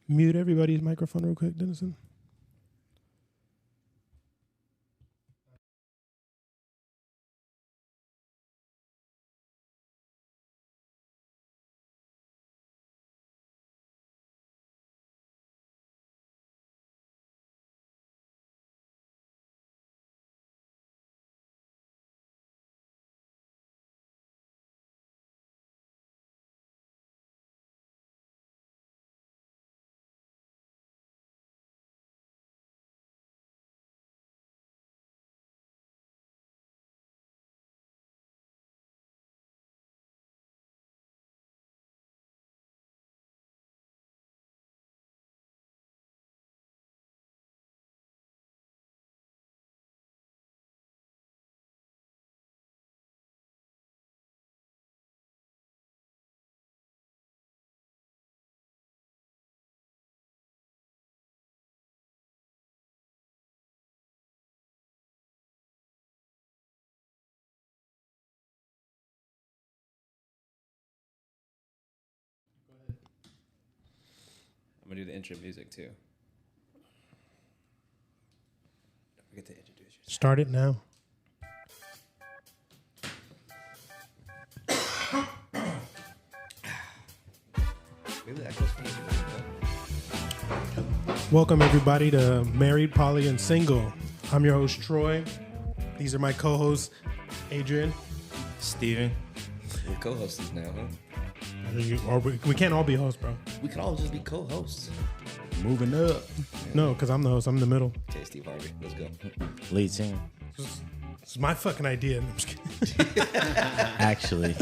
Mute everybody's microphone real quick, Dennison. I'm gonna do the intro music too. Don't forget to introduce yourself. Start it now. Maybe that goes from Welcome everybody to Married, Poly, and Single. I'm your host Troy. These are my co-hosts Adrian, Steven. We're co-hosts now, huh? We can't all be hosts, bro. We can all just be co-hosts. Moving up. No, because I'm the host. I'm in the middle. Okay, Steve Harvey, let's go. Lead singer. It's my fucking idea. I'm just kidding. Actually.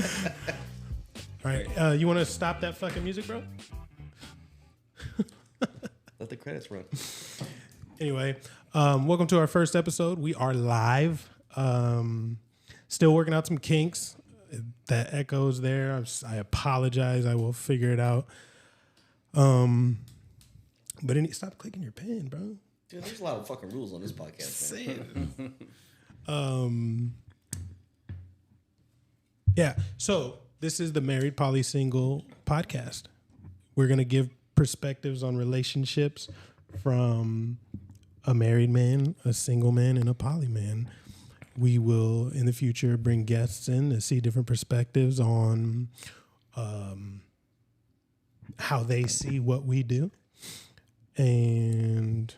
All right, you want to stop that fucking music, bro? Let the credits run. Anyway, welcome to our first episode. We are live. Still working out some kinks. That echoes there. I apologize. I will figure it out. But stop clicking your pen, bro. Dude, there's a lot of fucking rules on this podcast. Yeah. So this is the Married, Poly, Single podcast. We're gonna give perspectives on relationships from a married man, a single man, and a poly man. We will, in the future, bring guests in to see different perspectives on how they see what we do. And,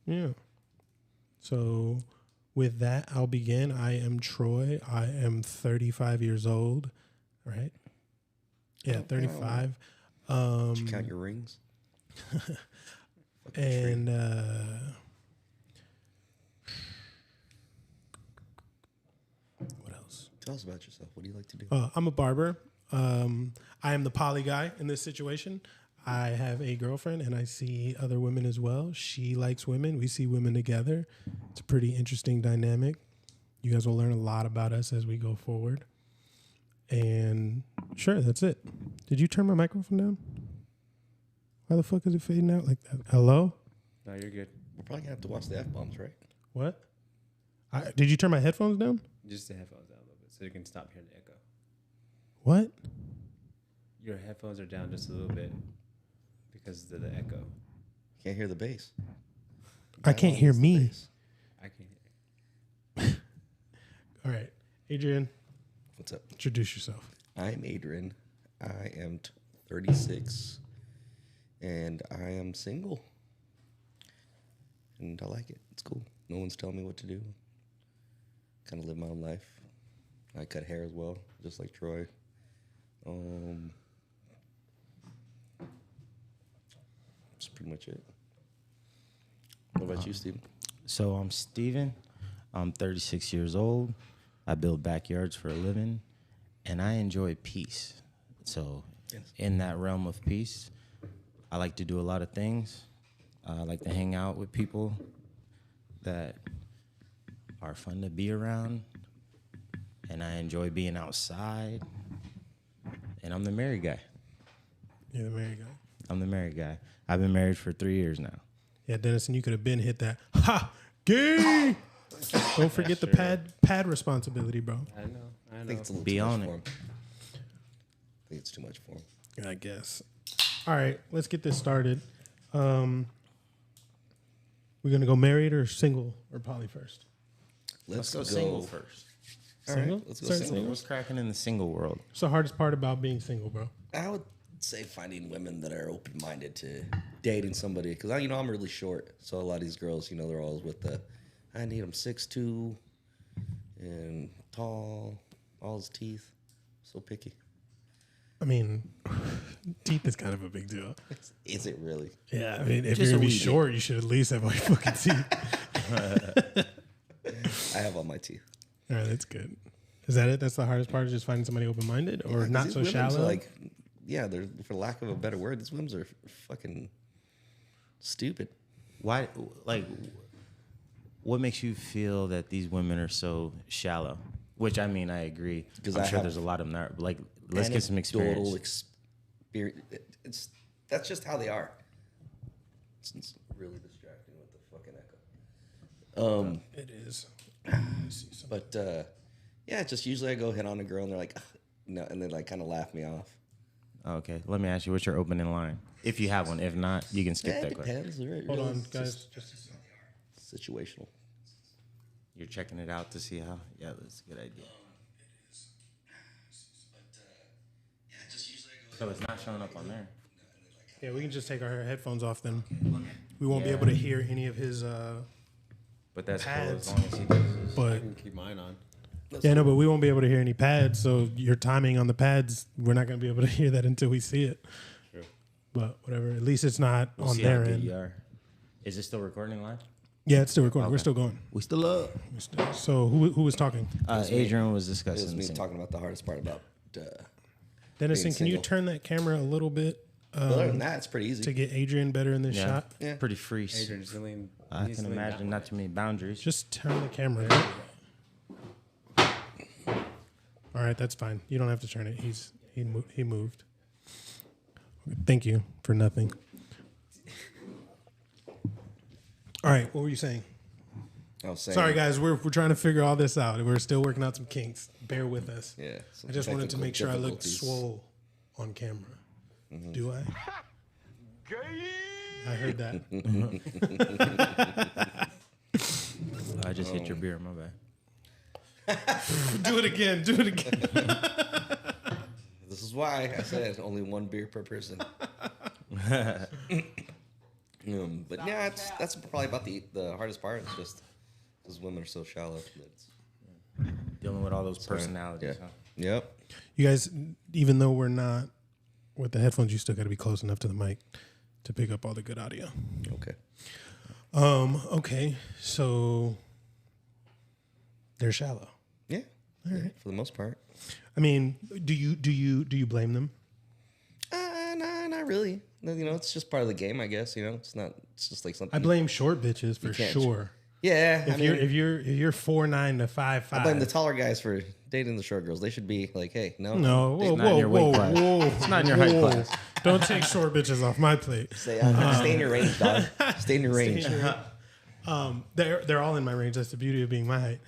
yeah. So, with that, I'll begin. I am Troy. I am 35 years old, right? Yeah, 35. Did you count your rings? And what else? Tell us about yourself. What do you like to do? I'm a barber. I am the poly guy in this situation. I have a girlfriend and I see other women as well. She likes women. We see women together. It's a pretty interesting dynamic. You guys will learn a lot about us as we go forward. And sure, that's it. Did you turn my microphone down? Why the fuck is it fading out like that? Hello? No, you're good. We're probably going to have to watch the F-bombs, right? What? Did you turn my headphones down? Just the headphones down a little bit so you can stop hearing the echo. What? Your headphones are down just a little bit because of the echo. Can't hear the bass. I can't hear me. I can't hear it. All right. Adrian, What's up? introduce yourself. I'm Adrian. I am 36, and I am single. And I like it. It's cool. No one's telling me what to do. Kind of live my own life. I cut hair as well, just like Troy. That's pretty much it. What about you, Steven? So I'm Steven. I'm 36 years old. I build backyards for a living, and I enjoy peace. So in that realm of peace, I like to do a lot of things. I like to hang out with people that are fun to be around, and I enjoy being outside. And I'm the married guy. You're the married guy. I'm the married guy. I've been married for 3 years now. Yeah, Dennison, you could have been hit that. Ha! Gay! Don't forget the pad responsibility, bro. I know. I think it's a little Be too on much it. for him. I think it's too much for him. I guess. All right, let's get this started. We're gonna go married or single or poly first. Let's go single first. All right, Single? let's go Start single. single? What's cracking in the single world? What's the hardest part about being single, bro? I would say finding women that are open-minded to dating somebody, because I'm really short, so a lot of these girls, they're always with the, I need them 6'2", and tall, all his teeth, so picky. I mean, teeth is kind of a big deal. Is it really? Yeah, I mean, if Just you're gonna a be wee short, you should at least have all your fucking teeth. I have all my teeth. All right, that's good. Is that it? That's the hardest part, is just finding somebody open-minded or Yeah, 'cause not these so women's are shallow? they're, for lack of a better word, these women are fucking stupid. Why? Like, what makes you feel that these women are so shallow? Which I mean, I agree. 'Cause I'm I sure have there's a lot of them there. Like, let's get some experience. That's just how they are. It's really distracting with the fucking echo. It is. Let me see something. But yeah, just usually I go hit on a girl and they're like, "Ugh," no, and they like kind of laugh me off. Okay, let me ask you, what's your opening line? If you have one. If not, you can skip Yeah, that it question. depends. Right? Hold Really, on, it's guys. just situational. You're checking it out to see how. Yeah, that's a good idea. So it's not showing up on there. Yeah, we can just take our headphones off then. We won't be able to hear any of his. But that's cool Pads. as long as he does this. But I can keep mine on. yeah, no, but we won't be able to hear any pads. So your timing on the pads, we're not going to be able to hear that until we see it. Sure. But whatever. At least it's not We'll on see how their good end. you are. Is it still recording live? Yeah, it's still recording. We're Okay. still going. We still up. So who was talking? Adrian was It was discussing. me the talking about the hardest part about. Dennison, being can you single. turn that camera a little bit Other than that, it's pretty easy. to get Adrian better in this Yeah, shot? Yeah. pretty free. Adrian, just lean. I just can lean imagine that not way. too many boundaries. Just turn the camera. All right, that's fine. You don't have to turn it. He moved. Thank you for nothing. All right, what were you saying? I was saying, Sorry, guys, we're trying to figure all this out. We're still working out some kinks. Bear with us. Yeah. some I just wanted to technical make sure I looked difficulties. swole on camera. Do I? I heard that. I just hit your beer, my bad. Do it again. Do it again. This is why I said only one beer per person. But yeah, that's probably about the hardest part. It's just because women are so shallow. That's, Dealing with all those personalities. yeah. Huh? Yep. You guys, even though we're not with the headphones, you still got to be close enough to the mic to pick up all the good audio. Okay. Okay, so they're shallow. Yeah. Yeah, for the most part. I mean, do you blame them? Nah, not really. It's just part of the game, I guess. It's not. It's just like something. I blame short bitches for can't- sure. Yeah. If you're 4'9" to 5'5", I blame the taller guys for dating the short girls. They should be like, hey, no. No, whoa, not in whoa, your weight whoa, class. whoa. It's not in your height class. Don't take short bitches off my plate. Stay in your range, dog. Stay in your range. They're all in my range. That's the beauty of being my height.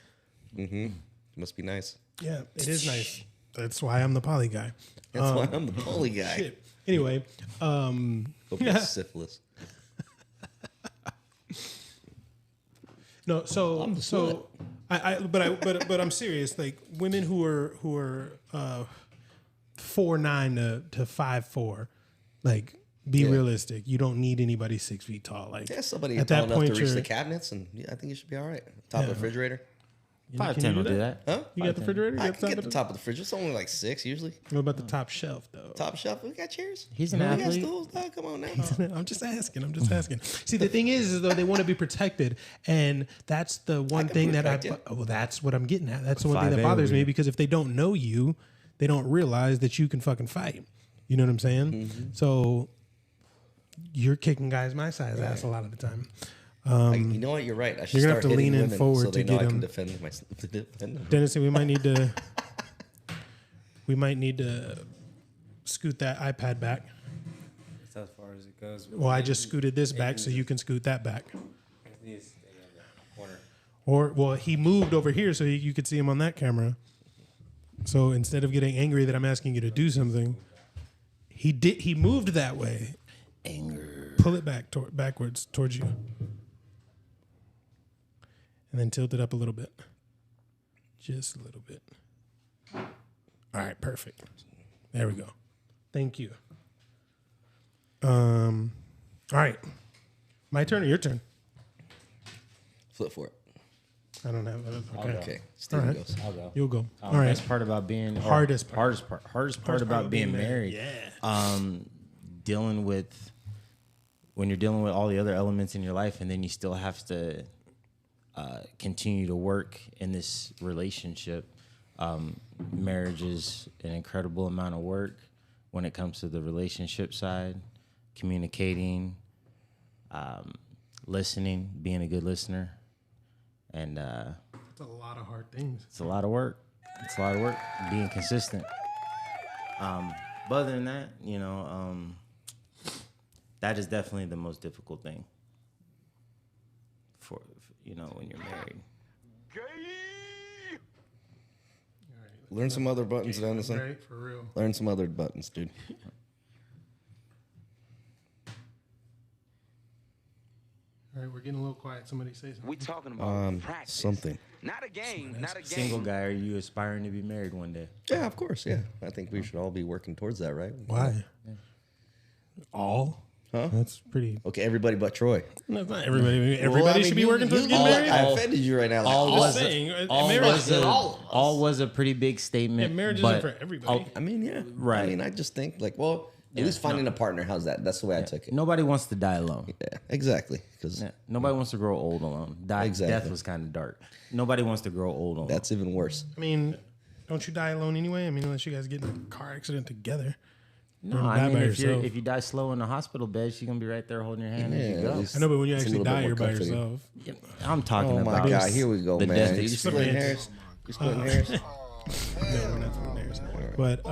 Must be nice. Yeah, it is nice. That's why I'm the poly guy. That's why I'm the poly guy. Shit. Anyway, Hope you have syphilis. no. So but I'm serious. Like women who are 4'9" to 5'4", like be Yeah. realistic. You don't need anybody 6 feet tall. Like Yeah, somebody at tall that enough point, to reach you're the cabinets, and I think you should be all right. Top of the refrigerator. can 5'10" you will do that. Huh? You got the refrigerator? You I got can get top the of top of the fridge. It's only like 6 usually. What about the top shelf though? Top shelf. We got chairs. He's an we got athlete. stools. Dog. Come on now. I'm just asking. See, the thing is though, they want to be protected, and that's the one can thing that protect you. well, that's what I'm getting at. That's the one thing that 5'8" bothers me over because if they don't know you, they don't realize that you can fucking fight. You know what I'm saying? Mm-hmm. So you're kicking guys my size ass a lot of the time. You know what? You're right. I should You're gonna have start to lean hitting in women forward so they to know get I can them. defend myself. Defend them. Dennison, we might need to scoot that iPad back. That's as far as it goes. Well, I just scooted this back so you can scoot that back. Need to stay on the corner. Or, well, he moved over here so you could see him on that camera. So instead of getting angry that I'm asking you to do something, he moved that way. Anger. pull it back backwards towards you. And then tilt it up a little bit. Just a little bit. All right, perfect. There we go. Thank you. All right. My turn or your turn? Flip for it. I don't have it. I'll go. Okay. Steven All right. goes. I'll go. You'll go. All right. Best part about being Hardest part. hardest part about being married. Yeah. Dealing with when you're dealing with all the other elements in your life, and then you still have to continue to work in this relationship. Marriage is an incredible amount of work when it comes to the relationship side, communicating, listening, being a good listener, and It's a lot of hard things. it's a lot of work. It's a lot of work being consistent. But other than that, that is definitely the most difficult thing for when you're married. Learn some other buttons down the side. Right, for real. Learn some other buttons, dude. All right, we're getting a little quiet. Somebody say something. We talking about practice. Something. Not a game. Not a game. Single guy, are you aspiring to be married one day? Yeah, of course. Yeah, I think we should all be working towards that, right? Why? All? Huh? That's pretty. Okay, everybody but Troy. No, it's not everybody. Everybody should be working towards getting married. I offended you right now. Like, All Just was saying, all marriage- was all was a pretty big statement. Yeah, marriage but isn't for everybody. I mean, yeah. Right. I mean, I just think like, well, at least finding a partner. How's that? That's the way I took it. Nobody wants to die alone. Yeah, exactly. Because Yeah. Nobody wants to grow old alone. Exactly. Death was kind of dark. Nobody wants to grow old alone. that's even worse. I mean, don't you die alone anyway? I mean, unless you guys get in a car accident together. no, Don't I die mean, by if yourself. you die slow in the hospital bed, she's gonna be right there holding your hand as you Yeah, go. at least I know, but when you it's a actually little bit die, more you're by comforting. yourself. I'm talking Oh my about God, here we go, the man. death that You you splitting split. hairs? You splitting hairs? No, we're not splitting hairs. But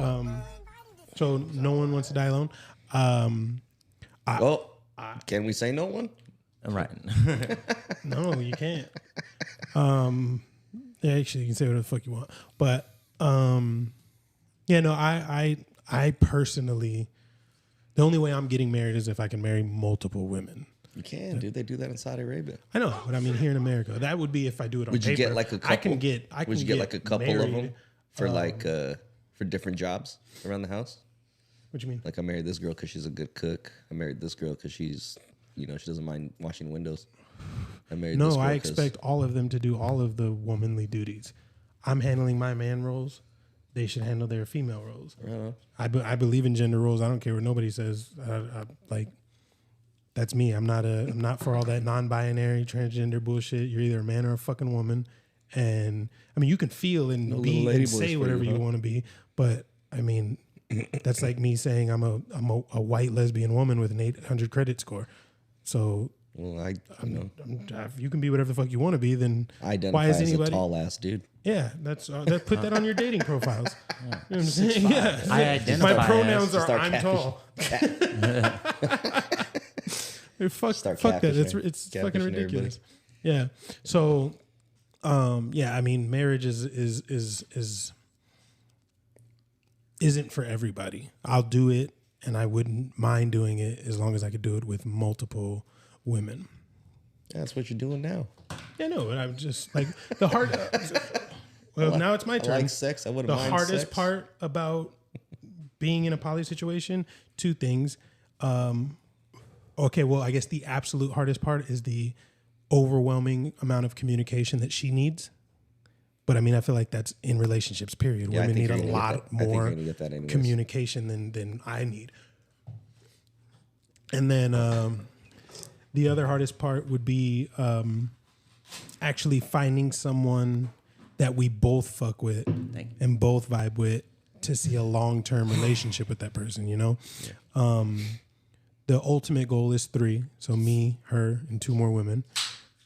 so no one wants to die alone. Well, can we say no one? right. No, you can't. Yeah, actually, you can say whatever the fuck you want. But yeah, no, I personally, the only way I'm getting married is if I can marry multiple women. You can, dude. They do that in Saudi Arabia. I know, but I mean, here in America, that would be if I do it on Would you paper. get like a couple? I can get like a couple married. of them for for different jobs around the house? What you mean? Like I married this girl because she's a good cook. I married this girl because she's, she doesn't mind washing windows. I married this No, girl I 'cause- expect all of them to do all of the womanly duties. I'm handling my man roles. They should handle their female roles. I believe in gender roles. I don't care what nobody says. Like, that's me. I'm not for all that non-binary, transgender bullshit. You're either a man or a fucking woman. And I mean, you can feel and No be little and ladyboys say for whatever you, you huh? want to be. But I mean, that's like me saying I'm a white lesbian woman with an 800 credit score. So Well, if you can be whatever the fuck you want to be, then identify why is as anybody? a tall ass dude. Yeah, that's put that on your dating profiles. You know what I'm saying? Yeah, I identify my pronouns as- are Start I'm tall. Fuck Start that. It's catfishing fucking everybody. ridiculous. Yeah. So, yeah. I mean, marriage isn't for everybody. I'll do it, and I wouldn't mind doing it as long as I could do it with multiple women. That's what you're doing now. Yeah, no, but I'm just like the hard. Well, now it's my I turn. like sex. I wouldn't The mind hardest sex. part about being in a poly situation, two things. Okay, well, I guess the absolute hardest part is the overwhelming amount of communication that she needs. But I mean, I feel like that's in relationships, period. Yeah, I Women think need a you're gonna get lot that. I think you're more gonna get that anyways. communication than I need. And then the other hardest part would be actually finding someone that we both fuck with and both vibe with to see a long-term relationship with that person, you know? The ultimate goal is 3. So me, her, and 2 more women.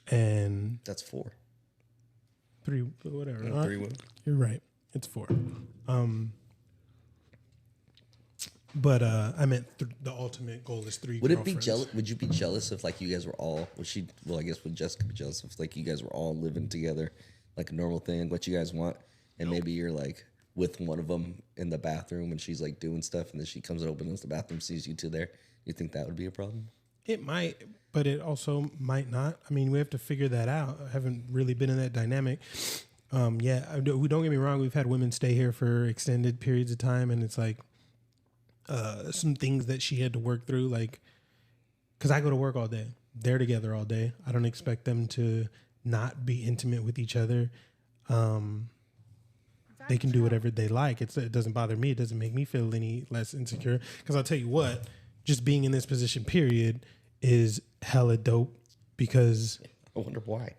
And That's 4. 3, whatever. 3 women. You're right. It's 4. But I meant the ultimate goal is 3 Would it be girlfriends. jealous? Would you be jealous if like you guys were all? Well, I guess would Jessica be jealous if like you guys were all living together, like a normal thing, what you guys want, and maybe you're like with one of them in the bathroom and she's like doing stuff, and then she comes and opens the bathroom, sees you two there. You think that would be a problem? It might, but it also might not. I mean, we have to figure that out. I haven't really been in that dynamic. Don't get me wrong. We've had women stay here for extended periods of time, and it's like some things that she had to work through. Like, because I go to work all day, they're together all day. I don't expect them to not be intimate with each other. They can do whatever they like. It doesn't bother me. It doesn't make me feel any less insecure. Because I'll tell you what, just being in this position, period, is hella dope. Because I wonder why.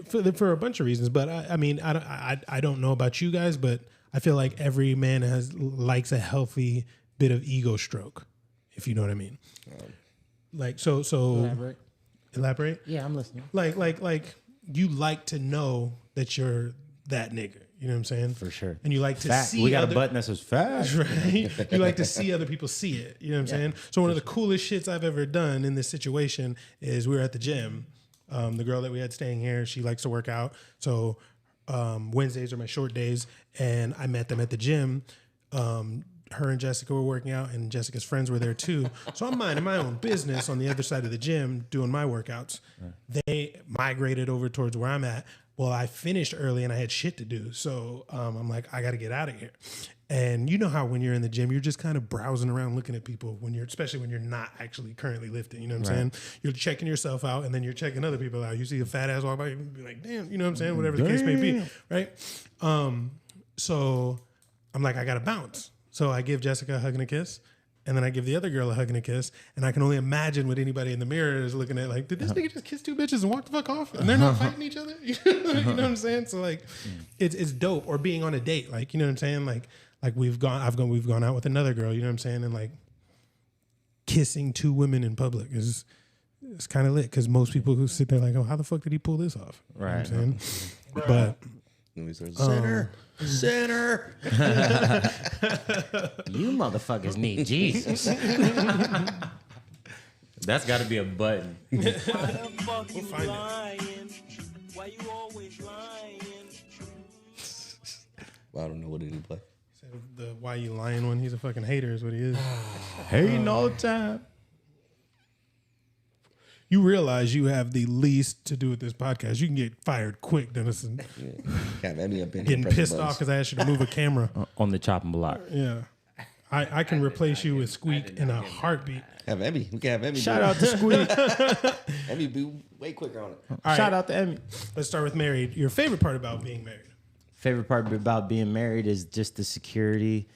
For a bunch of reasons. But I don't know about you guys, but I feel like every man likes a healthy bit of ego stroke, if you know what I mean. Like so. Elaborate. Yeah, I'm listening. Like you like to know that you're that nigga. You know what I'm saying? For sure. And you like to see. We got a button that says fast. Right? You like to see other people see it. You know what I'm saying? So one of the coolest shits I've ever done in this situation is we were at the gym. The girl that we had staying here, she likes to work out. So Wednesdays are my short days, and I met them at the gym. Her and Jessica were working out, and Jessica's friends were there too. So I'm minding my own business on the other side of the gym doing my workouts. Right. They migrated over towards where I'm at. Well, I finished early and I had shit to do. So I'm like, I got to get out of here. And you know how when you're in the gym, you're just kind of browsing around looking at people especially when you're not actually currently lifting. You know what I'm saying? You're checking yourself out and then you're checking other people out. You see a fat ass walk by, you be like, damn, you know what I'm saying? Whatever the case may be, right? So I'm like, I got to bounce. So I give Jessica a hug and a kiss. And then I give the other girl a hug and a kiss. And I can only imagine what anybody in the mirror is looking at. Like, did this nigga just kiss two bitches and walk the fuck off? And they're not fighting each other? You know what I'm saying? So like, it's dope. Or being on a date. Like, you know what I'm saying? Like we've gone out with another girl. You know what I'm saying? And like kissing two women in public is kind of lit. Because most people who sit there like, oh, how the fuck did he pull this off? You know what I'm saying? But Sinner. You motherfuckers need Jesus. That's got to be a button. We'll find it. Why you always lying? Well, I don't know what did he play. The why you lying one, he's a fucking hater is what he is. Hating all the time. You realize you have the least to do with this podcast. You can get fired quick, Dennison. Have Emmy up in Getting pissed off because I asked you to move a camera. On the chopping block. Yeah. I can replace you with Squeak in a heartbeat. Have Emmy. We can have Emmy. Shout out to Squeak. Emmy be way quicker on it. Shout out to Emmy. Let's start with married. Your favorite part about being married? Favorite part about being married is just the security.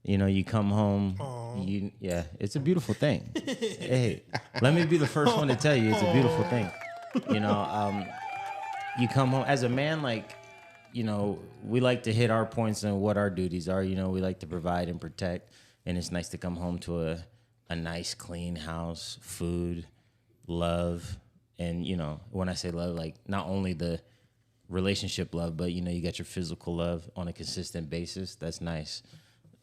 You know, you come home. It's a beautiful thing. Hey, let me be the first one to tell you, it's a beautiful thing. You know, you come home as a man, like, you know, we like to hit our points and what our duties are. You know, we like to provide and protect, and it's nice to come home to a nice, clean house, food, love, and you know, when I say love, like not only the relationship love, but you know, you got your physical love on a consistent basis. That's nice.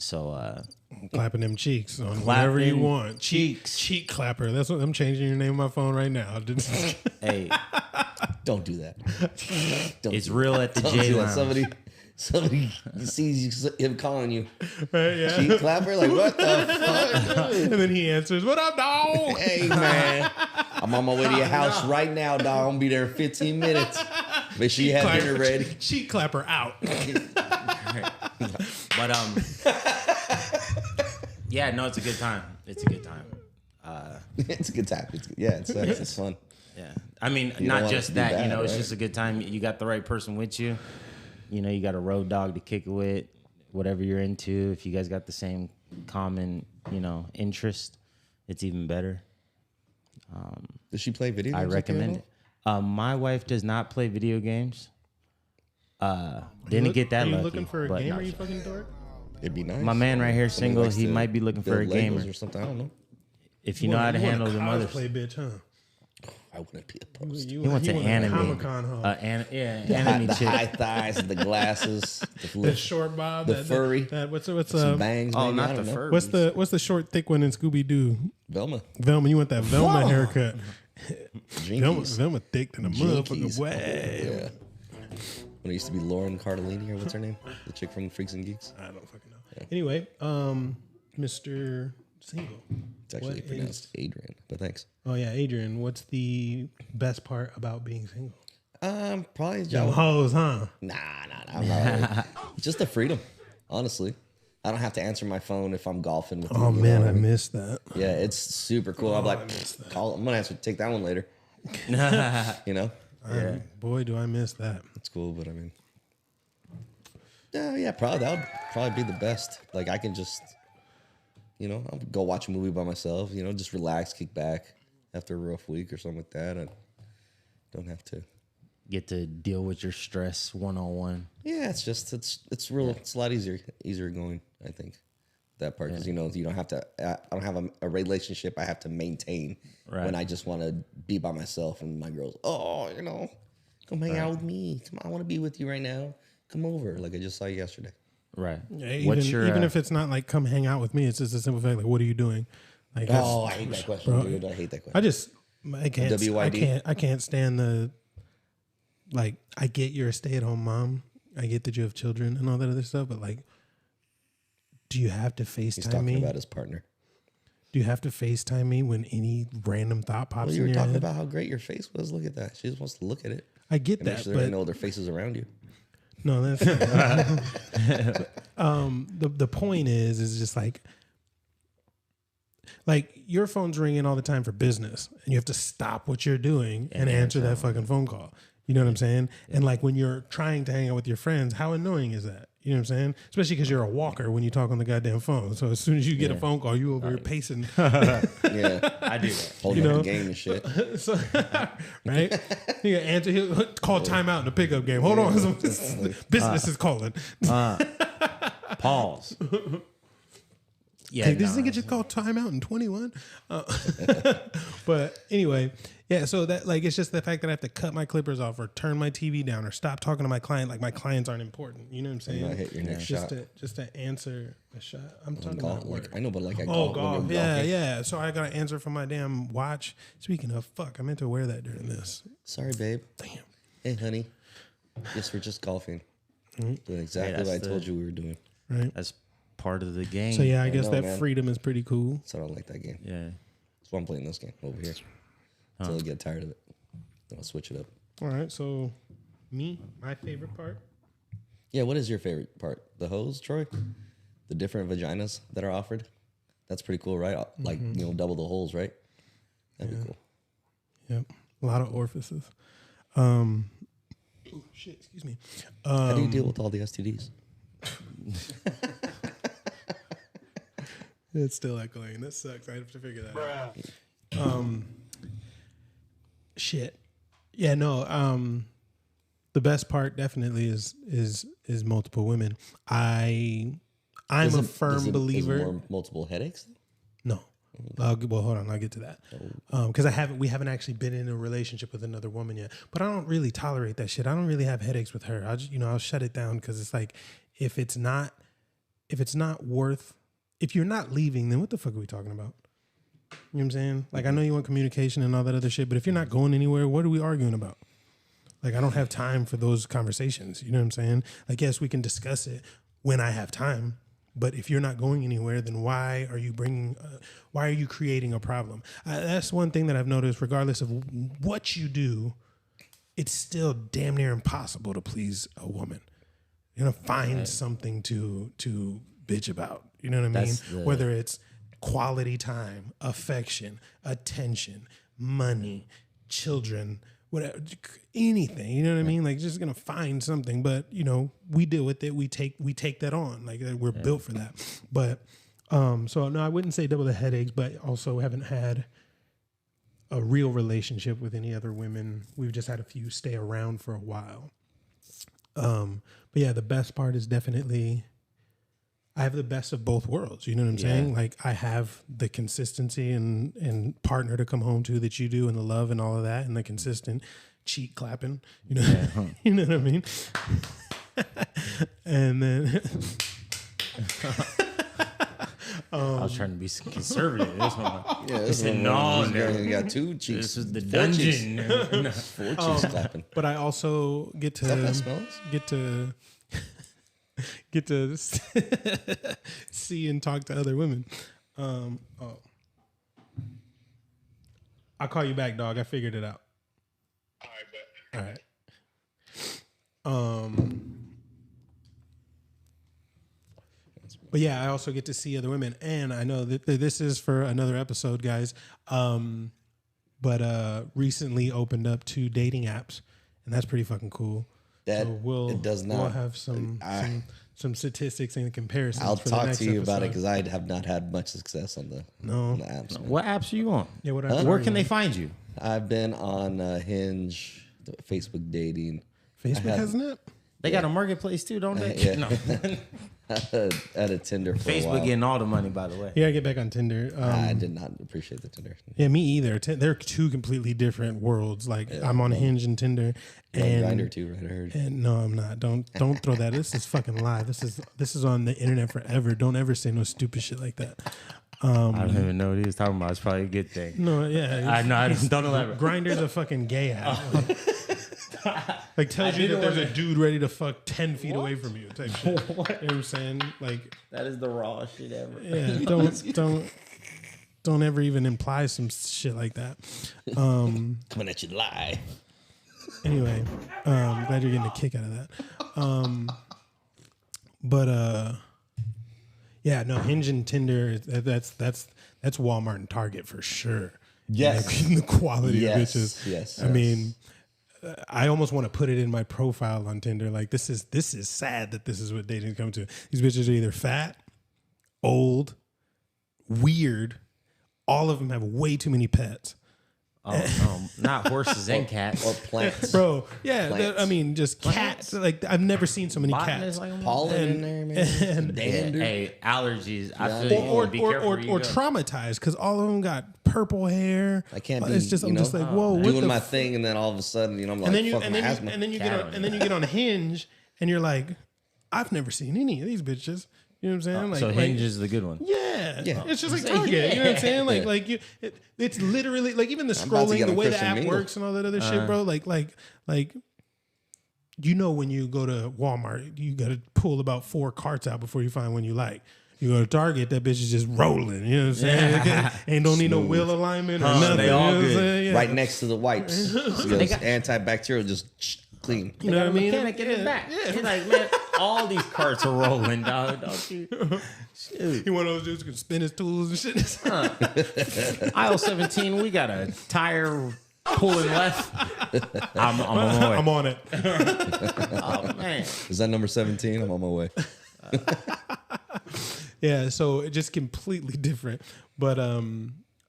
So clapping them cheeks on whatever you want. Cheek clapper. That's what I'm changing your name on my phone right now. Hey, don't do that. It's real at the J Lounge. Somebody sees him calling you. Right, yeah. Cheek clapper? Like, what the fuck? And then he answers, what up, dog? Hey, man. I'm on my way to your house right now, dog. I'm going to be there in 15 minutes. Make sure you have dinner ready. Cheek clapper out. But yeah, no, it's a good time. It's a good time. It's a good time. It's fun. Yeah, I mean, not just that. You know, it's just a good time. You got the right person with you. You know, you got a road dog to kick it with. Whatever you're into, if you guys got the same common, you know, interest, it's even better. Does she play video games? I recommend it. My wife does not play video games. Didn't get that lucky. Are you looking for a gamer, you fucking dork? It'd be nice. My man right here, single, he might be looking for a gamer or something. I don't know. If you know how to handle the mothers. Play bitch, huh? I wouldn't be opposed. He wants an anime. Comic-Con, huh? Anime the chick. high thighs, the glasses, the short bob, the furry. What's some bangs? Oh, maybe? not the furry. What's the short thick one in Scooby Doo? Velma, you want that Velma haircut? Velma thick than a Jinkies. motherfucker. Way. Yeah. When it used to be Lauren Cardellini, or what's her name? The chick from Freaks and Geeks. I don't fucking know. Yeah. Anyway, Mr. single? It's actually What pronounced Adrian, but thanks. Oh yeah, Adrian. What's the best part about being single? Probably Them hoes, huh? Nah. I'm not just the freedom, honestly. I don't have to answer my phone if I'm golfing with you. Oh you man, know what I I mean? missed that. Yeah, it's super cool. I'm like, call. I'm gonna answer. Take that one later. You know, Boy, do I miss that. it's cool. But I mean, yeah, probably that would probably be the best. Like I can just, I'll go watch a movie by myself. Just relax, kick back after a rough week or something like that. I don't have to. Get to deal with your stress one-on-one. Yeah, it's just it's real. It's a lot easier going. I think that part because you don't have to. I don't have a relationship I have to maintain when I just want to be by myself and my girls. Oh, come hang out with me. Come on, I want to be with you right now. Come over. Like I just saw you yesterday. Right. Yeah, even if it's not like come hang out with me, it's just a simple fact like what are you doing? Like I hate that question, dude. I hate that question. I can't stand the like I get you're a stay-at-home mom. I get that you have children and all that other stuff, but like do you have to FaceTime He's talking me? about his partner. Do you have to FaceTime me when any random thought pops Well, in you were your talking head? about how great your face was. Look at that. She just wants to look at it. I get And make that, sure there ain't but no other faces around you. no, that's the point is just like your phone's ringing all the time for business and you have to stop what you're doing and answer that fucking phone call. You know what I'm saying? And like when you're trying to hang out with your friends, how annoying is that? You know what I'm saying? Especially because you're a walker when you talk on the goddamn phone. So as soon as you get a phone call, you over here pacing. Yeah, I do that. holding up the game and shit. So, right? He'll answer. He'll call timeout in the pickup game. Hold on, business is calling. Pause. Yeah, Hey, this nigga just called timeout in 21. But anyway, yeah. So that like it's just the fact that I have to cut my clippers off or turn my TV down or stop talking to my client. Like my clients aren't important. You know what I'm saying? might hit your next shot. Just to answer a shot. I'm talking Golf, about work. I know, but like I Oh, golf. golf. When you're golfing. Yeah. So I got to answer from my damn watch. Speaking of, fuck, I meant to wear that during this. Sorry, babe. Damn. Hey, honey. Yes, we're just golfing. Mm-hmm. Doing exactly what I told you we were doing. Right. That's part of the game. So yeah, I guess know, that man. freedom is pretty cool. So I don't like that game. Yeah. That's why I'm playing this game over here. Until I get tired of it. Then I'll switch it up. All right. So my favorite part. Yeah, what is your favorite part? The hose, Troy? The different vaginas that are offered? That's pretty cool, right? Like, double the holes, right? That'd be cool. Yep. A lot of orifices. Oh, shit. Excuse me. How do you deal with all the STDs? It's still echoing. That sucks. I have to figure that out. Shit. Yeah, no. The best part definitely is multiple women. I'm a firm believer. Is it more multiple headaches? No. Well, hold on. I'll get to that. Because we haven't actually been in a relationship with another woman yet. But I don't really tolerate that shit. I don't really have headaches with her. I'll just, I'll shut it down because it's like, if you're not leaving, then what the fuck are we talking about? You know what I'm saying? Like, I know you want communication and all that other shit, but if you're not going anywhere, what are we arguing about? Like, I don't have time for those conversations. You know what I'm saying? Like, yes, we can discuss it when I have time. But if you're not going anywhere, then why are you creating a problem? That's one thing that I've noticed, regardless of what you do, it's still damn near impossible to please a woman. You're going to find something to bitch about. You know what I mean? Whether it's quality time, affection, attention, money, children, whatever, anything. You know what I mean? Like, just gonna find something. But we deal with it. We take that on. Like, we're built for that. But so no, I wouldn't say double the headaches, but also haven't had a real relationship with any other women. We've just had a few stay around for a while. But yeah, the best part is definitely I have the best of both worlds. You know what I'm saying? Like, I have the consistency and partner to come home to that you do, and the love and all of that, and the consistent cheek clapping. You know, you know what I mean? And then I was trying to be conservative. This one, Yeah, this is no, you got two cheeks. this is the Four dungeon. cheeks. Four cheeks clapping. but I also get Is that how to it smells? get to see and talk to other women. Oh. I'll call you back, dog. I figured it out. All right. But yeah, I also get to see other women, and I know that this is for another episode, guys. But recently opened up 2 dating apps, and that's pretty fucking cool. That We'll have some statistics and comparisons. I'll for talk the next to you episode. about it because I have not had much success on the apps. Man. What apps are you on? Yeah, what Where can they find you? I've been on Hinge, Facebook dating. Facebook has an app? They got a marketplace too, don't they? Yeah. No. I had a Tinder for a Facebook while. getting all the money, by the way. Yeah, I get back on Tinder. I did not appreciate the Tinder. Yeah, me either. They're 2 completely different worlds. Like I'm on Hinge and Tinder, and Grindr too, right? I heard. And no, I'm not. Don't throw that. This is fucking live. This is on the internet forever. Don't ever say no stupid shit like that. I don't even know what he was talking about. It's probably a good thing. No, yeah. I know. I don't elaborate. Grindr's a fucking gay app. Like tells you that there's a dude ready to fuck 10 feet away from you type shit. You know what I'm saying? Like That is the raw shit ever. yeah, don't ever even imply some shit like that. Coming at you live. Anyway, glad you're getting a kick out of that. Yeah, no, Hinge and Tinder, that's Walmart and Target for sure. Yes. The quality of Yes, bitches. yes, I mean, I almost want to put it in my profile on Tinder. Like this is sad that this is what dating come to. These bitches are either fat, old, weird. All of them have way too many pets. Not horses and cats. Or plants. Bro, yeah, Plants. I mean, just cats. Like I've never seen so many cats. Pollen in there, man. Dander. Hey, allergies. I feel you. Or Be careful where you go. traumatized because all of them got purple hair. I can't be. It's just I'm just like whoa, what doing the my thing, and then all of a sudden, I'm like, and then you fuck and my then asthma. you, and then you get on, and then you get on Hinge and you're like, I've never seen any of these bitches. You know what I'm saying? So Hinge is the good one. Yeah, Yeah. it's just like Target. You know what I'm saying? Like it's literally like even the about to scrolling, get the on way the Christian app Mingle. works and all that other shit, bro. Like you know when you go to Walmart, you got to pull about 4 carts out before you find one you like. You go to Target, that bitch is just rolling. You know what I'm saying? And don't need no wheel alignment or nothing. they all you know what I'm good. saying? Yeah. Right next to the wipes. So it's antibacterial, just clean. You know what I mean? Mechanic in the back. He's like, man, all these carts are rolling, dog. Don't you? Shoot. He one of those dudes who can spin his tools and shit. Aisle 17, we got a tire pulling left. I'm on my way. I'm on it. Oh, man. Is that number 17? I'm on my way. Yeah, so it just completely different. But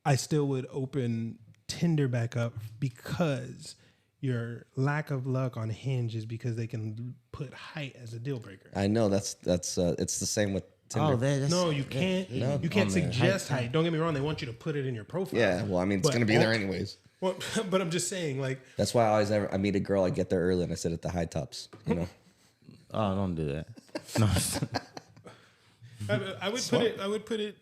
I still would open Tinder back up because your lack of luck on Hinge is because they can put height as a deal breaker. I know that's it's the same with Tinder. Oh, that's, No, you can't. You can't suggest height. Don't get me wrong. They want you to put it in your profile. Yeah, well, I mean, it's But gonna be there anyways. Well, but I'm just saying, like, That's why I mean a girl, I get there early and I sit at the high tops. Oh, don't do that. No. I would put it.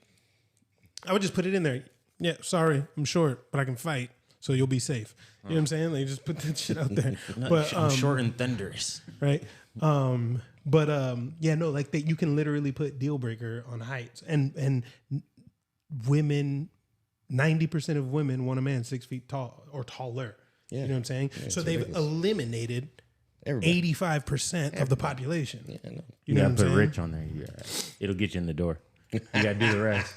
I would just put it in there. Yeah, sorry, I'm short, but I can fight, so you'll be safe. You know what I'm saying? Like, just put that shit out there. But I'm short and thunderous. right? Yeah, no, like that you can literally put deal breaker on heights, and women, 90% of women want a man 6 feet tall or taller. Yeah. You know what I'm saying? Yeah, so it's they've ridiculous. eliminated Everybody. 85% of the population. Yeah, I know. You know gotta what I'm put saying? rich on there. It'll get you in the door. You gotta do the rest.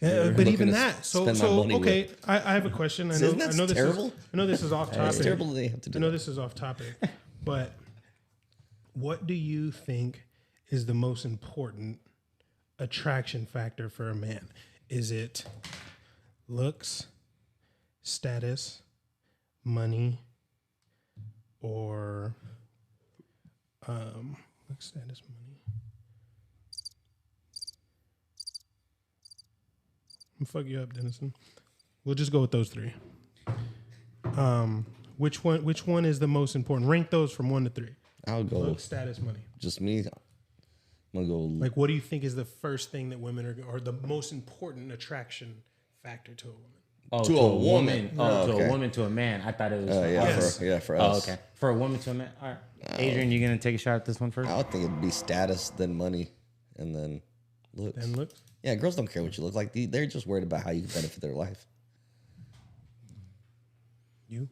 Yeah, but looking even to that. So spend my money okay, I have a question. I know, Isn't that I know this terrible? Is, I know this is off topic. It's terrible that they have to do I know that. this is off topic, but what do you think is the most important attraction factor for a man? Is it looks, status, money, or looks, status, money? I'm gonna fuck you up, Dennison. We'll just go with those 3. Which one is the most important? Rank those from 1 to 3. I'll go Look, status, money. just me. I'm gonna go Like, what do you think is the first thing that women are, or the most important attraction factor to a woman? Oh, To a woman. Oh, Oh, to okay. a woman to a man. I thought it was. Yes. for Oh, us. okay. For a woman to a man. All right. Adrian, you gonna take a shot at this one first? I would think it'd be status, then money, and then looks. Then looks. Yeah, girls don't care what you look like. They're just worried about how you can benefit their life. You?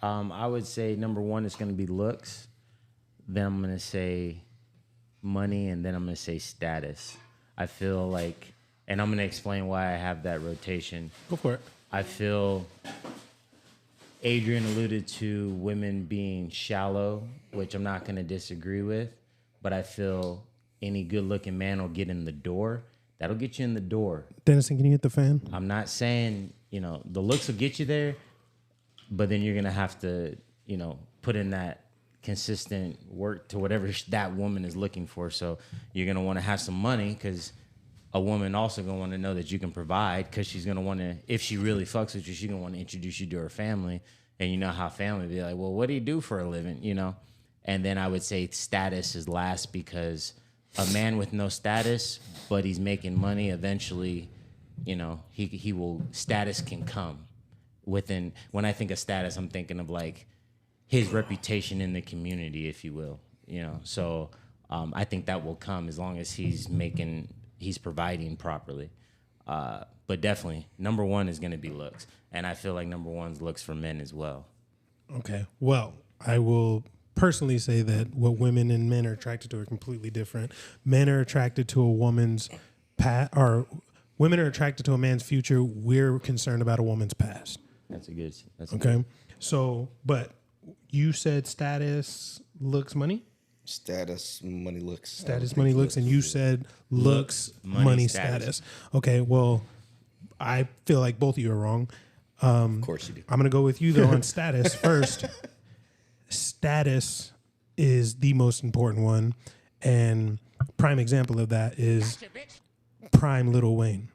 I would say number one is going to be looks. Then I'm going to say money, and then I'm going to say status. I feel like, and I'm going to explain why I have that rotation. Go for it. I feel Adrian alluded to women being shallow, which I'm not going to disagree with, but I feel any good-looking man will get in the door. That'll get you in the door. Dennison, can you hit the fan? I'm not saying, the looks will get you there, but then you're going to have to, put in that consistent work to whatever that woman is looking for. So you're going to want to have some money because a woman also going to want to know that you can provide, because she's going to want to, if she really fucks with you, she's going to want to introduce you to her family. And you know how family be like, well, what do you do for a living, And then I would say status is last, because a man with no status, but he's making money, eventually, he will, status can come within. When I think of status, I'm thinking of like his reputation in the community, if you will, So I think that will come as long as he's providing properly. But definitely, number one is going to be looks. And I feel like number one's looks for men as well. Okay. Well, I will personally say that what women and men are attracted to are completely different. Men are attracted to a woman's past, or women are attracted to a man's future. We're concerned about a woman's past. That's okay. Good. So, but you said status, looks, money? Status, money, looks. Status, money, looks, and you said looks, money, status. Okay, well, I feel like both of you are wrong. Of course you do. I'm going to go with you, though, on status first. Status is the most important one, and prime example of that is prime Lil Wayne.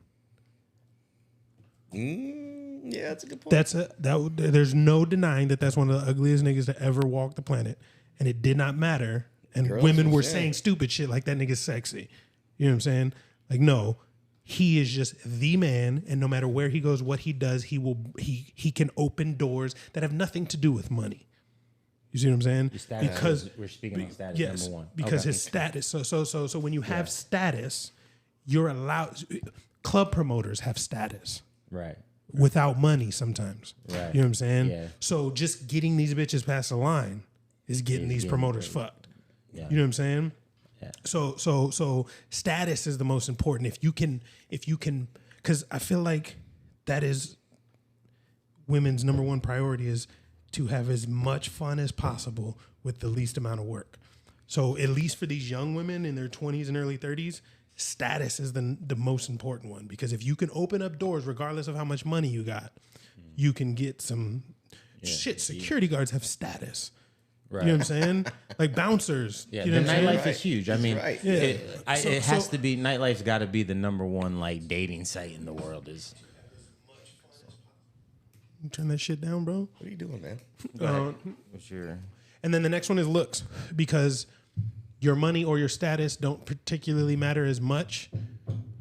Yeah, that's a good point. There's no denying that that's one of the ugliest niggas to ever walk the planet, and it did not matter. And Girls women were saying saying stupid shit like that nigga's sexy. You know what I'm saying? Like, no, he is just the man, and no matter where he goes, what he does, he can open doors that have nothing to do with money. You see what I'm saying? Because we're speaking on status, yes, number one. because his status. So when you have status, you're allowed. Club promoters have status. Right. Without money sometimes. Right. You know what I'm saying? Yeah. So just getting these bitches past the line is getting these promoters fucked. Yeah. You know what I'm saying? Yeah. So status is the most important. If you can, because I feel like that is women's number one priority, is to have as much fun as possible with the least amount of work. So at least for these young women in their 20s and early 30s, status is the most important one, because if you can open up doors regardless of how much money you got, you can get some shit. Security guards have status. Right. You know what I'm saying? Like bouncers. Yeah, you know the what I'm saying? nightlife is huge. I mean, right. Yeah. it has to be, nightlife's got to be the number one like dating site in the world. Is Turn that shit down, bro. What are you doing, man? what's your And then the next one is looks, because your money or your status don't particularly matter as much.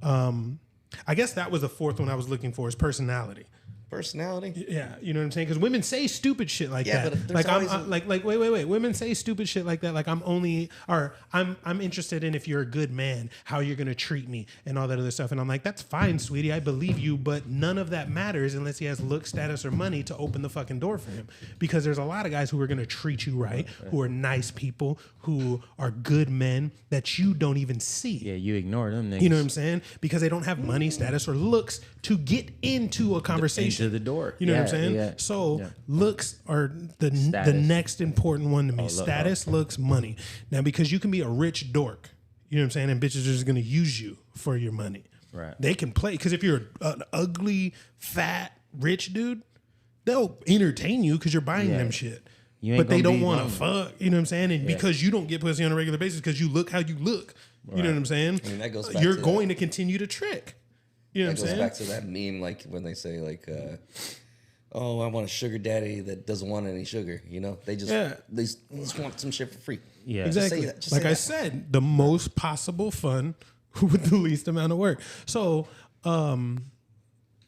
I guess that was the fourth one I was looking for, is personality. Personality? Yeah, you know what I'm saying? Because women say stupid shit like Yeah, that. but there's Like wait. Women say stupid shit like that. Like I'm interested in, if you're a good man, how you're gonna treat me and all that other stuff. And I'm like, that's fine, sweetie, I believe you, but none of that matters unless he has look, status, or money to open the fucking door for him. Because there's a lot of guys who are gonna treat you right, who are nice people, who are good men that you don't even see. Yeah, you ignore them niggas. You know what I'm saying? Because they don't have money, status, or looks to get into a conversation. Into the door. You know what I'm Yeah, saying? yeah. So Yeah. looks are the Status. next important one to me. look, Status, looks, money. Now, because you can be a rich dork, you know what I'm saying? And bitches are just going to use you for your money. Right. They can play. Because if you're an ugly, fat, rich dude, they'll entertain you because you're buying them shit. You ain't But they gonna don't be want to lonely. fuck. You know what I'm saying? And because you don't get pussy on a regular basis because you look how you look. You know what I'm saying? I mean, that goes back You're to going to continue to trick. You know That what I'm goes saying? back to that meme, like when they say, like, oh, I want a sugar daddy that doesn't want any sugar. You know, they just want some shit for free. Yeah. Exactly. say that. Just Like say I that. said, the most possible fun with the least amount of work. So, so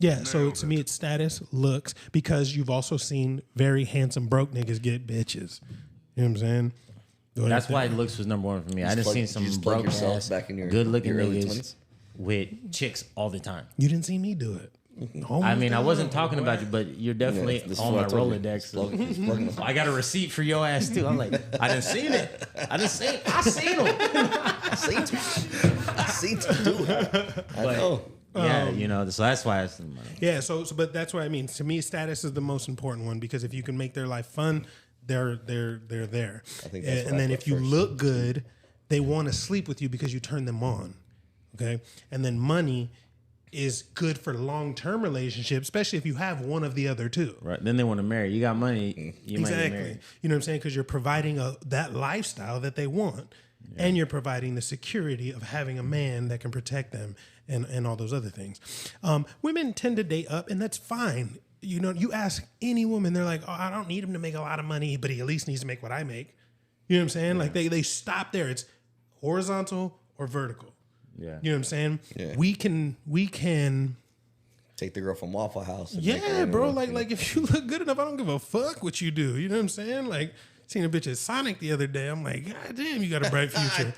to me, it's status, looks, because you've also seen very handsome broke niggas get bitches. You know what I'm saying? That's why looks was number one for me. I just plug- seen you some just plug broke yourself ass, back in your good looking early niggas 20s? with chicks all the time. You didn't see me do it. I mean, I wasn't talking about you, but you're definitely this is on what my I told you. Rolodex. He's plugging them. I got a receipt for your ass too. I'm like, I didn't see it. I seen him. I seen him do it. I know. Yeah, so that's why it's the money. Yeah, but that's what I mean. To me, status is the most important one because if you can make their life fun, they're there. I think that's what and I then put if you first. look good, they want to sleep with you because you turn them on. Okay, and then money is good for long-term relationships, especially if you have one of the other two. Right. Then they want to marry. You got money, you might get Exactly. married. You know what I'm saying? Because you're providing that lifestyle that they want. Yeah. And you're providing the security of having a man that can protect them and all those other things. Women tend to date up, and that's fine. You know, you ask any woman, they're like, oh, I don't need him to make a lot of money, but he at least needs to make what I make. You know what I'm saying? Yeah. Like they stop there. It's horizontal or vertical. Yeah. You know what I'm saying? Yeah. We can take the girl from Waffle House. Yeah, bro. Like if you look good enough, I don't give a fuck what you do. You know what I'm saying? Like seen a bitch at Sonic the other day. I'm like, God damn, you got a bright future.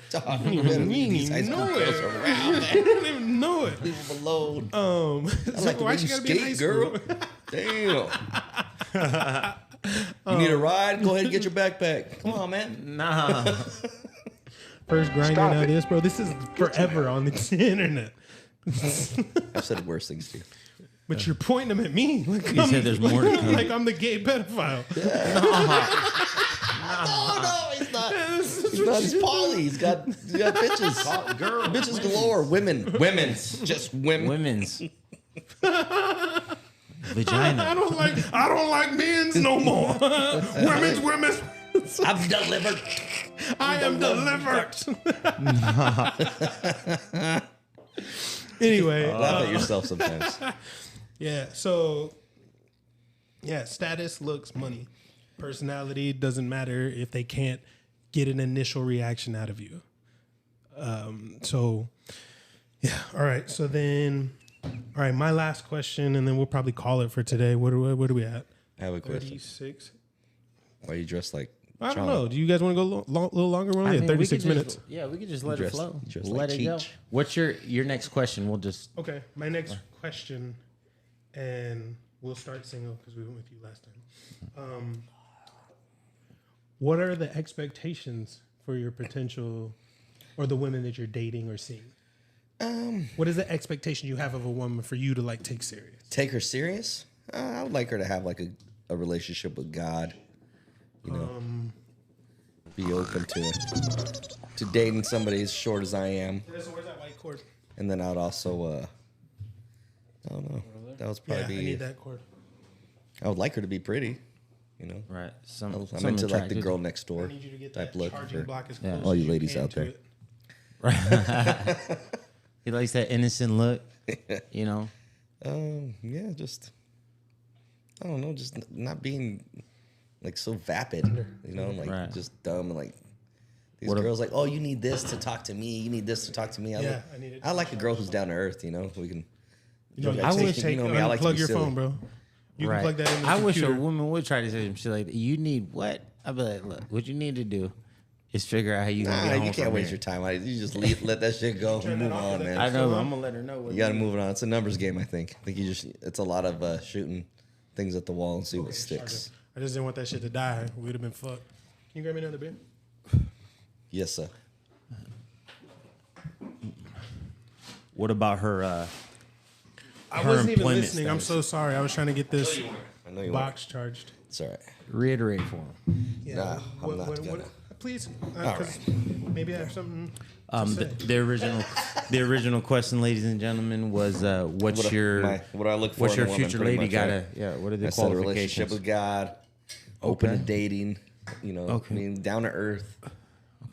You better leave these high school girls around, man. You don't even know it. Leave them alone. I like the way you skate, girl. Damn. You need a ride? Go ahead and get your backpack. Come on, man. Nah. First grinding out of this, bro. This is forever on the internet. I've said worse things too. But you're pointing them at me. Like You said there's more to come. Like I'm the gay pedophile. No, he's not. He's not. He's poly. He's got bitches. Girl, bitches galore. Women's. Just women. Women's. Vagina. I don't like men's no more. Women's. I'm delivered. I am delivered. Anyway, Laugh at yourself sometimes. Yeah. So, yeah, status, looks, money, personality doesn't matter if they can't get an initial reaction out of you. So, yeah. All right. So then, all right. My last question, and then we'll probably call it for today. What are we at? I have a question. 36. Why are you dressed like? I don't know. Do you guys want to go a little longer? We're only at 36 minutes. Yeah, we could just let You it dress- flow. you dress Let like it go. Cheech. What's your next question? We'll just Okay, my next question, and we'll start single because we went with you last time. What are the expectations for your potential, or the women that you're dating or seeing? What is the expectation you have of a woman for you to like take serious? Take her serious? I would like her to have like a relationship with God. You know, be open to dating somebody as short as I am. Where's that white cord? And then I would also, I don't know. That was Yeah, probably. I need that cord. I would like her to be pretty. You know, right. I'm into attracted. like the girl next door I need you to get type that look. charging for block as Yeah. close all as you ladies can out to there. it. He likes that innocent look. You know. Yeah, just I don't know, just not being like so vapid, you know, like Right. just dumb and like these What girls like, oh, you need this to talk to me. You need this to talk to me. Yeah, I need it. I like a girl who's down to earth. You know, we can. You know, I take, wish- take, you know me, I like to unplug be your silly. phone, bro. You right. can plug that in the I wish a computer. woman would try to say some shit like that. You need what? I'd be like, look, what you need to do is figure out how you gonna Nah, get home you can't from waste here. your time. You just let that shit go. Move on, man. I know. I'm gonna let her know. What You got to move it on. It's a numbers game, I think. It's a lot of shooting things at the wall and see what sticks. I just didn't want that shit to die. We'd have been fucked. Can you grab me another beer? Yes, sir. What about her? I Her wasn't even employment listening. I'm status. so sorry. I was trying to get this I know you box charged. It's all right. Reiterate for him. Yeah. Nah, I'm not gonna. Please, All 'cause maybe I have something. The original question, ladies and gentlemen, was what's your what I look for? what's in a your woman, future pretty lady much, gotta? right? Yeah. What are the I said a relationship qualifications? with God, open to Okay. dating. You know, Okay. I mean, down to earth.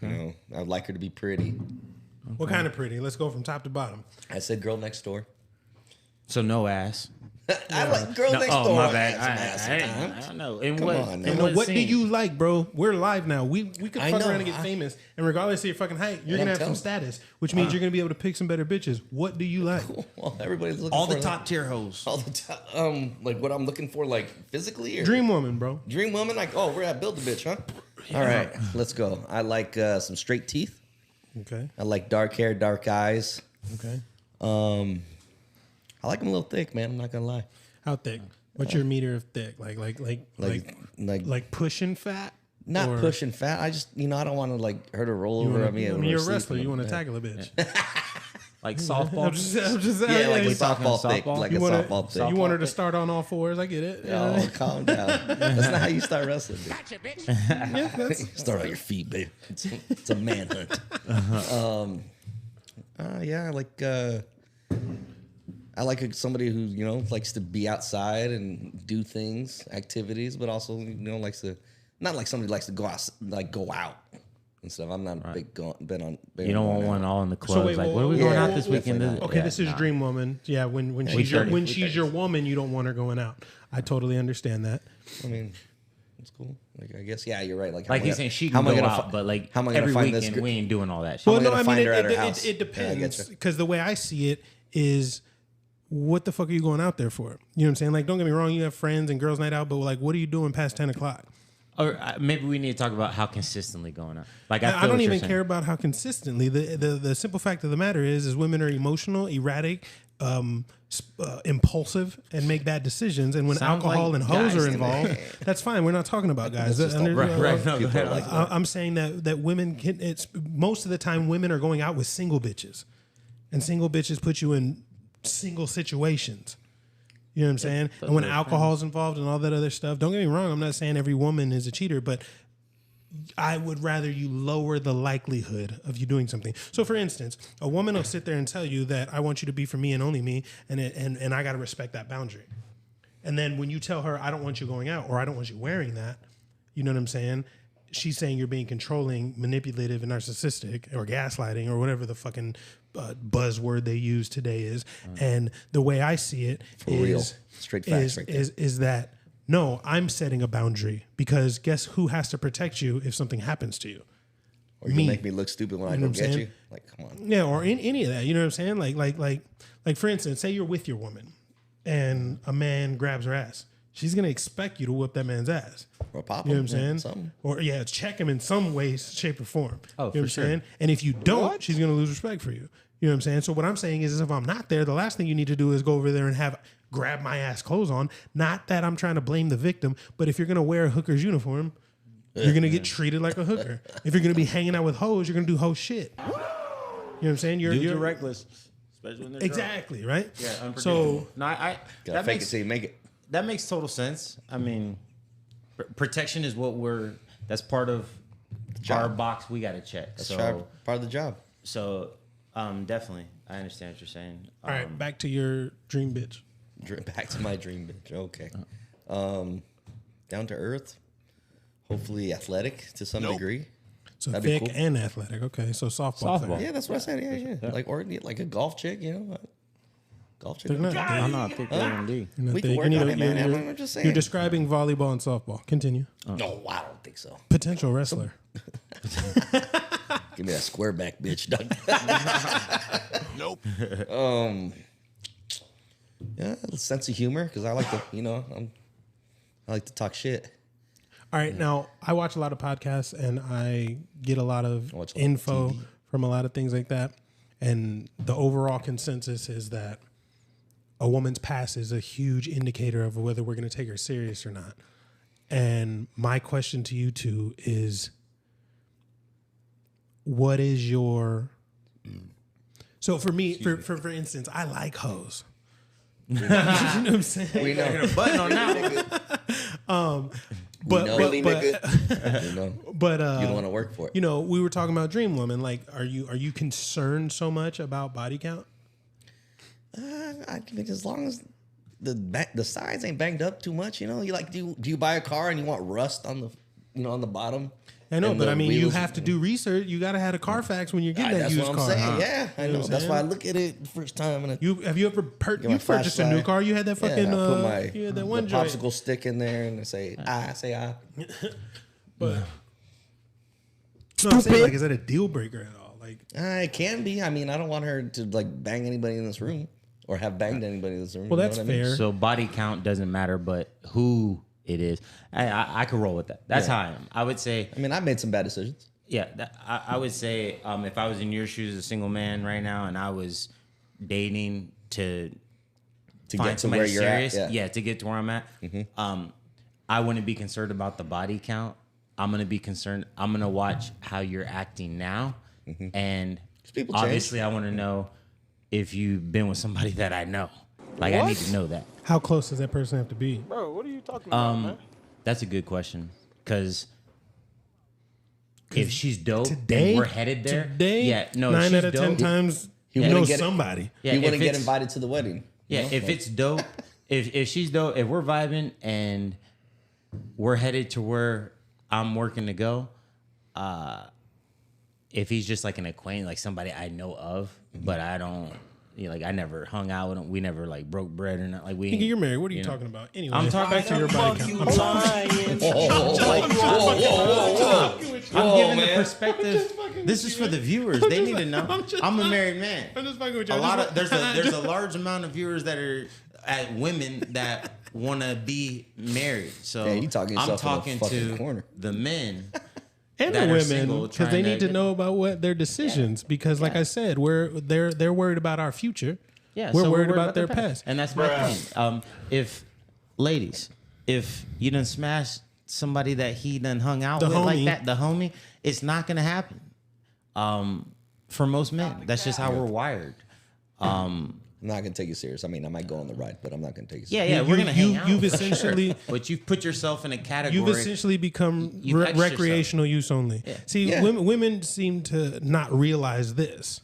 You know, I'd like her to be pretty. What kind of pretty? Let's go from top to bottom. I said girl next door. So no ass. I like girl No, next oh door. my I bad. had some ass sometimes. I don't know. And Come what? on, and man. You know, what do scene? you like, bro? We're live now. We could I fuck know. around and get famous, and regardless of your fucking height, you're And gonna I'm have some telling- status, which means you're gonna be able to pick some better bitches. What do you like? Well, everybody's looking all for the top tier hoes. All the top. Like what I'm looking for, like physically or Dream woman, bro. Dream woman. Like, oh, we're at Build a Bitch, huh? All right, let's go. I like some straight teeth. Okay. I like dark hair, dark eyes. Okay. I like them a little thick, man. I'm not gonna lie. How thick? What's your meter of thick? Like pushing fat? Not Or- pushing fat. I just, I don't want to like her to roll over wanna- on me. I when mean, we're you're a wrestler. sleeping. You want to Yeah. tackle a bitch. Like softball. I'm just Yeah, like a we talking softball thick, softball? like you a want softball thick. you want her to start on all fours. I get it. Oh, calm down. That's not how you start wrestling, dude. Yeah, that's, Start on your feet, babe. It's a manhunt. Yeah, I like somebody who likes to be outside and do things, activities, but also likes to not like somebody likes to go out and stuff. I'm not a big been You don't want one all in the clubs. wait, like, whoa, what are we whoa, going whoa, out whoa, this whoa, weekend? Okay, Yeah, this is nah. dream woman. Yeah, when we she's your 30. when We she's your woman, you don't want her going out. I totally understand that. I mean, it's cool. Like I guess, yeah, you're right. Like, how Like am I he's gonna- saying, she how can am I go gonna out, fi- but like how am I gonna every find this weekend gr- we ain't doing all that shit. Well, Well, I'm no, gonna I mean find her at her it house. Yeah, I depends getcha. because the way I see it is, what the fuck are you going out there for? You know what I'm saying? Like, don't get me wrong, you have friends and girls' night out, but like, what are you doing past 10 o'clock? Or maybe we need to talk about how consistently going out. Like I feel don't what you're even saying. care about how consistently. The simple fact of the matter is women are emotional, erratic, impulsive, and make bad decisions. And when Sounds alcohol like and hoes guys are to me. involved, that's fine. We're not talking about guys. That's just all- Right. No, go People ahead. are like I'm saying that women can. It's most of the time women are going out with single bitches, and single bitches put you in single situations. You know what I'm saying? And when alcohol's involved and all that other stuff, don't get me wrong. I'm not saying every woman is a cheater, but I would rather you lower the likelihood of you doing something. So, for instance, a woman will sit there and tell you that I want you to be for me and only me, and I got to respect that boundary. And then when you tell her I don't want you going out or I don't want you wearing that, you know what I'm saying? She's saying you're being controlling, manipulative, and narcissistic, or gaslighting, or whatever the fucking buzzword they use today is. And the way I see it real. Straight facts right there. is that no, I'm setting a boundary because guess who has to protect you if something happens to you? Or you make me look stupid when I know go what I'm get saying? you. Like, come on. Yeah, or in any of that. You know what I'm saying? Like for instance, say you're with your woman and a man grabs her ass. She's gonna expect you to whip that man's ass. Or pop You know him, what I'm saying? something. Or check him in some way, shape, or form. Oh, you know for what I'm sure. saying? And if you don't, she's gonna lose respect for you. You know what I'm saying? So what I'm saying is if I'm not there, the last thing you need to do is go over there and grab my ass clothes on. Not that I'm trying to blame the victim, but if you're gonna wear a hooker's uniform, you're gonna get treated like a hooker. If you're gonna be hanging out with hoes, you're gonna do hoe shit. You know what I'm saying? Dudes You're are reckless, especially when they're exactly right. drunk. Yeah, so unpredictable. No, Gotta that fake makes it till you make it. that makes total sense. I mean, protection is what that's part of our box we got to check. That's So part of the job. definitely, I understand what you're saying. all right, back to your dream bitch. Back to my dream bitch. Okay. Down to earth. Hopefully athletic to some degree. So That'd be thick cool. and athletic. Okay, so softball. Softball. player. Yeah, that's what I said. Yeah. Like a golf chick, Golf chick. They're not. I'm not thick MD. You're not We can thick. work You need on to- it, man. you're- I'm just You're saying. describing volleyball and softball. Continue. No, I don't think so. Potential wrestler. Give me that square back, bitch. Nope. Yeah, a sense of humor because I like to, I like to talk shit. All right, now I watch a lot of podcasts and I get a lot of watch a lot of info TV. from a lot of things like that. And the overall consensus is that a woman's past is a huge indicator of whether we're going to take her serious or not. And my question to you two is, what is your... So for me, for instance, I like hoes. You know what I'm saying? We know. Button on that one. But, know. but, Really, but, but you don't want to work for it. you know, we were talking about dream woman. Like, are you concerned so much about body count? I mean, as long as the sides ain't banged up too much, you like, do you buy a car and you want rust on the on the bottom? I know, And but the I mean, you wheels- have to do research. You got to have a Carfax when you're getting that That's used what I'm car. saying. huh? Yeah, I You know know. what I'm That's why I saying? look at it the first time and Have you ever get my purchased a new flashlight. car? You had that fucking I put my you had that one the joint. popsicle stick in there and I say I. But no, I'm saying, like, is that a deal breaker at all? Like, It can be. I mean, I don't want her to like bang anybody in this room or have banged anybody in this room. well, you know that's what I mean? fair. So body count doesn't matter, but who it is, I could roll with that. That's Yeah. how I am. I would say, I mean, I've made some bad decisions. yeah, I would say if I was in your shoes as a single man right now and I was dating to To find get to somebody where you're serious. at. Yeah. To get to where I'm at. I wouldn't be concerned about the body count. I'm gonna be concerned. I'm gonna watch how you're acting now, and people change. obviously, I want to know if you've been with somebody that I know. Like, I need to know that. How close does that person have to be? Bro, what are you talking about, man? That's a good question. Because if she's dope Today, and we're headed there, Today, yeah, no, 9 she's out of 10 dope. times He you wouldn't know get it. somebody. Yeah, He if wouldn't get it's- invited to the wedding. Yeah, if it's dope, if she's dope, if we're vibing and we're headed to where I'm working to go, if he's just like an acquaintance, like somebody I know of, but I don't, like I never hung out with him. We never like broke bread or not. Like we. Nigga, you're married. What are you know. talking about? Anyway, I'm talking back to your body count. I'm sorry. I'm giving the perspective. This is for the viewers. They need to know. I'm a married man. I'm just fucking with you. A lot of there's a large amount of viewers that are at women that want to be married. So Yeah, you talking I'm yourself in talking a fucking to corner. the men and that the are women single because they trying to need to get- know about what their decisions because like I said they're worried about our future. Yeah, we're so worried about their past. and that's my thing. If ladies, if you done smash somebody that he done hung out The with homie. like that, the homie, it's not gonna happen. For most men, that's just how we're wired. I'm not gonna take you serious. I mean, I might go on the ride, but I'm not gonna take you Yeah, serious. yeah, we're gonna hang out. You've for sure. essentially but you've put yourself in a category. you've essentially become You've X'd recreational use only. Yeah. See, Yeah. women seem to not realize this.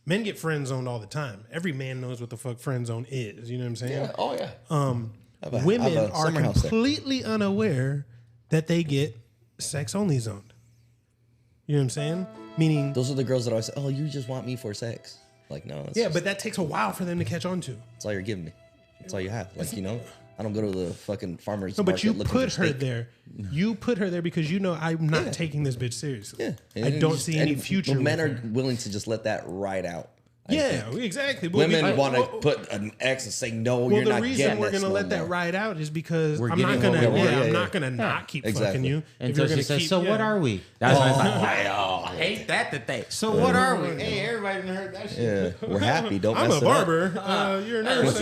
Men get friend zoned all the time. Every man knows what the fuck friend zone is. You know what I'm saying? Yeah. Oh yeah. I have Women a are summer house there. completely unaware that they get sex only zoned. You know what I'm saying? Meaning, Those are the girls that always say, "Oh, you just want me for sex." Like, no. That's yeah, just, but that takes a while for them to catch on to. that's all you're giving me. That's all you have. Like, I don't go to the fucking farmer's No, but market you looking put for her steak. there. You put her there because you know I'm not taking this bitch seriously. Yeah. I And don't just- see any and future. Men with are her. willing to just let that ride out. I Yeah, think. exactly. But Women want to put an X and say, "No, Well, you're the not reason getting we're this gonna no let that more." ride out is because We're I'm not getting gonna. what we want. I'm Yeah, not gonna not keep fucking Exactly. you. If Until you're she gonna says, keep- "So yeah. what are we?" That's when it's like, I hate that thing. So what are we? Hey, everybody done heard that shit. Yeah, we're happy. Don't I'm mess a it up. barber. You're a nurse.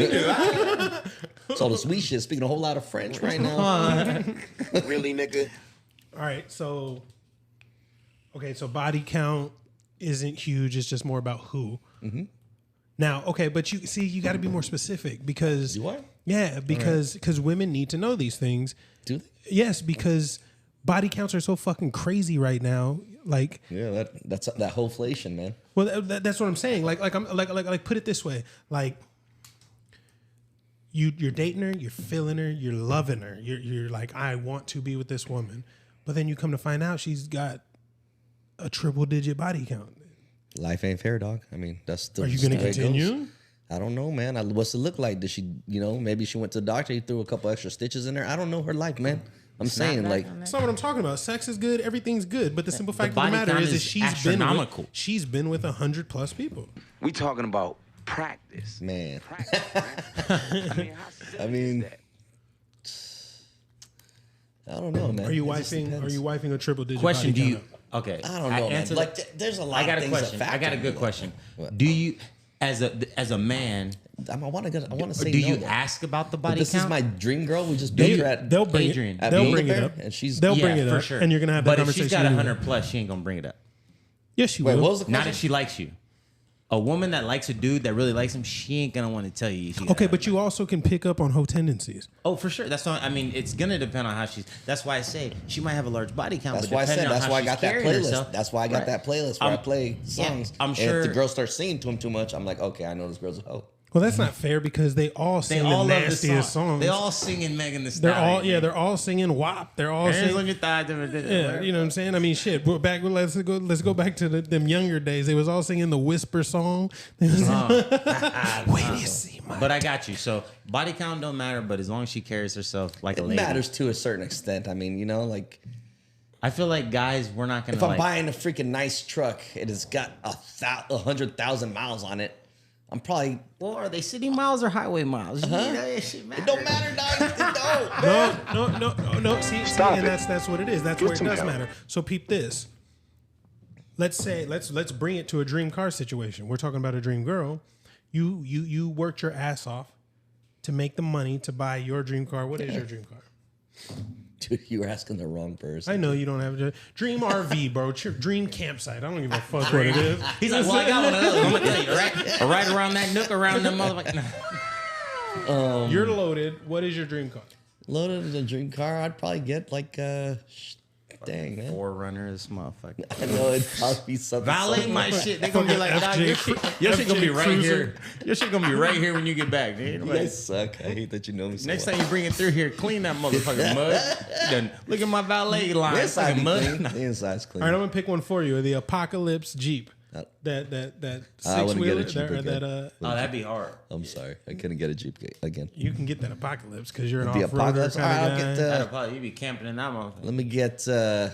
It's all the sweet shit. Speaking a whole lot of French right now. Really, nigga? All right, so so body count isn't huge. It's just more about who. Mm-hmm. Now, okay, but you got to be more specific because Do I? Yeah, because women need to know these things. Do they? Yes, because body counts are so fucking crazy right now. Like, Yeah, that's that whole inflation, man. well, that's what I'm saying. Like, put it this way: like, you're dating her, you're feeling her, you're loving her. You're like, I want to be with this woman, but then you come to find out she's got a triple-digit body count. Life ain't fair, dog. I mean, that's the. Are you going to the way it goes. continue? I don't know, man. What's it look like? Does she, maybe she went to the doctor, he threw a couple extra stitches in there. I don't know her life, man. I'm saying, like, That's not what I'm talking about. Sex is good, everything's good, but the simple fact of the body matter count is is astronomical. she's been with 100+ people. We talking about practice. man. Practice, man. I mean, I don't know, man. Are you It just wifing? depends. Are you wifing a triple-digit? Question: body Do you? count? Okay, I don't know, man. answer Like, that. there's a lot I got of a things question. that I got a factor good into question. What? Do you, as a man, I want to say do no, you though. ask about the But body this count? is my dream girl. We just built her at. They'll bring Adrian. it. They'll At bring it Build-A-Bear, up, and she's- they'll Yeah, bring it for up, sure. and you're gonna have that but conversation. if she's got with her. 100 plus, she ain't gonna bring it up. Yes, she Wait, will. what was the Not question? if she likes you. A woman that likes a dude that really likes him, she ain't gonna want to tell you. Okay, but you also can pick up on hoe tendencies. Oh, for sure. That's not. I mean, it's gonna depend on how she's. That's why I say she might have a large body count. That's but why I depending said. on That's how why I she's got that carrying playlist. herself- That's why I got Right. that playlist where I play yeah, songs. I'm And sure- if the girl starts singing to him too much, I'm like, okay, I know this girl's a hoe. Well, that's not fair because they all They sing all the love the nastiest song. songs. They all singing Megan Thee They're Stallion. all they're all singing WAP. They're all Hands on singing. your thigh. Yeah, you know what I'm saying. I mean, shit. We're back. Let's go back to them younger days. They was all singing the whisper song. They was wait, you see my. But I got you. So body count don't matter, but as long as she carries herself like a It lady. matters to a certain extent. I mean, like I feel like guys, we're not gonna if I'm like. buying a freaking nice truck, it has got 100,000 miles on it. I'm probably. Well, are they city miles or highway miles? It don't matter, dog. It don't. No. See, and that's what it is. That's where it does matter. So peep this. Let's say let's bring it to a dream car situation. We're talking about a dream girl. You worked your ass off to make the money to buy your dream car. What is your dream car? Dude, you were asking the wrong person. I know you don't have a dream RV, bro. It's your dream campsite. I don't give a fuck what it is. He's like, well, I got one of those. I'm gonna tell you, right around that nook, around them motherfucker. You're loaded. What is your dream car? Loaded as a dream car, I'd probably get like dang man. Forerunner, this motherfucker. I know it'd probably be something. Valet my shit. They gonna be like, dog, your shit gonna be right here. Your shit gonna be right here when you get back, dude. You guys suck. I hate that you know me so Next well. time you bring it through here, clean that motherfucking mud. Done. Look at my valet line. The inside be Mud. clean. The inside's clean. All right, I'm gonna pick one for you. The Apocalypse Jeep. That I wouldn't get a 6-wheeler. Jeep again. Oh, that'd be hard. I'm sorry. I couldn't get a Jeep again. You can get that Apocalypse because you're an The off-roader Apocalypse. kind of All right, guy. I'll get That'd probably you be camping in that motherfucker. let me get I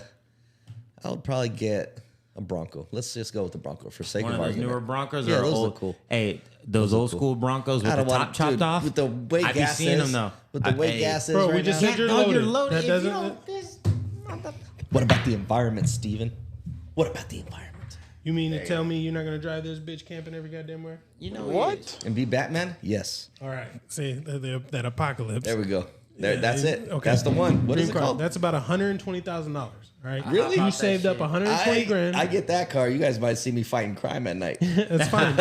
would probably get a Bronco. Let's just go with the Bronco for sake One of of those argument. newer Broncos Yeah, or those old? look cool. Hey, those old school Broncos with I the don't top want chopped dude, off. with the way I be gas seeing is. them though. With the way gas is Bro, right we just now. said you're Dog, loaded. you're loaded. That If doesn't. you don't, this, What about the environment, Steven? What about the environment? You mean to tell me you're not gonna drive this bitch camping every goddamn where? you know What? And be Batman? Yes. All right. See that Apocalypse. There we go. There, Yeah, that's you- it. okay. That's the one. What is it Dream car. called? That's about $120,000. All right. Really? You saved up 120 grand. I get that car. You guys might see me fighting crime at night. That's fine.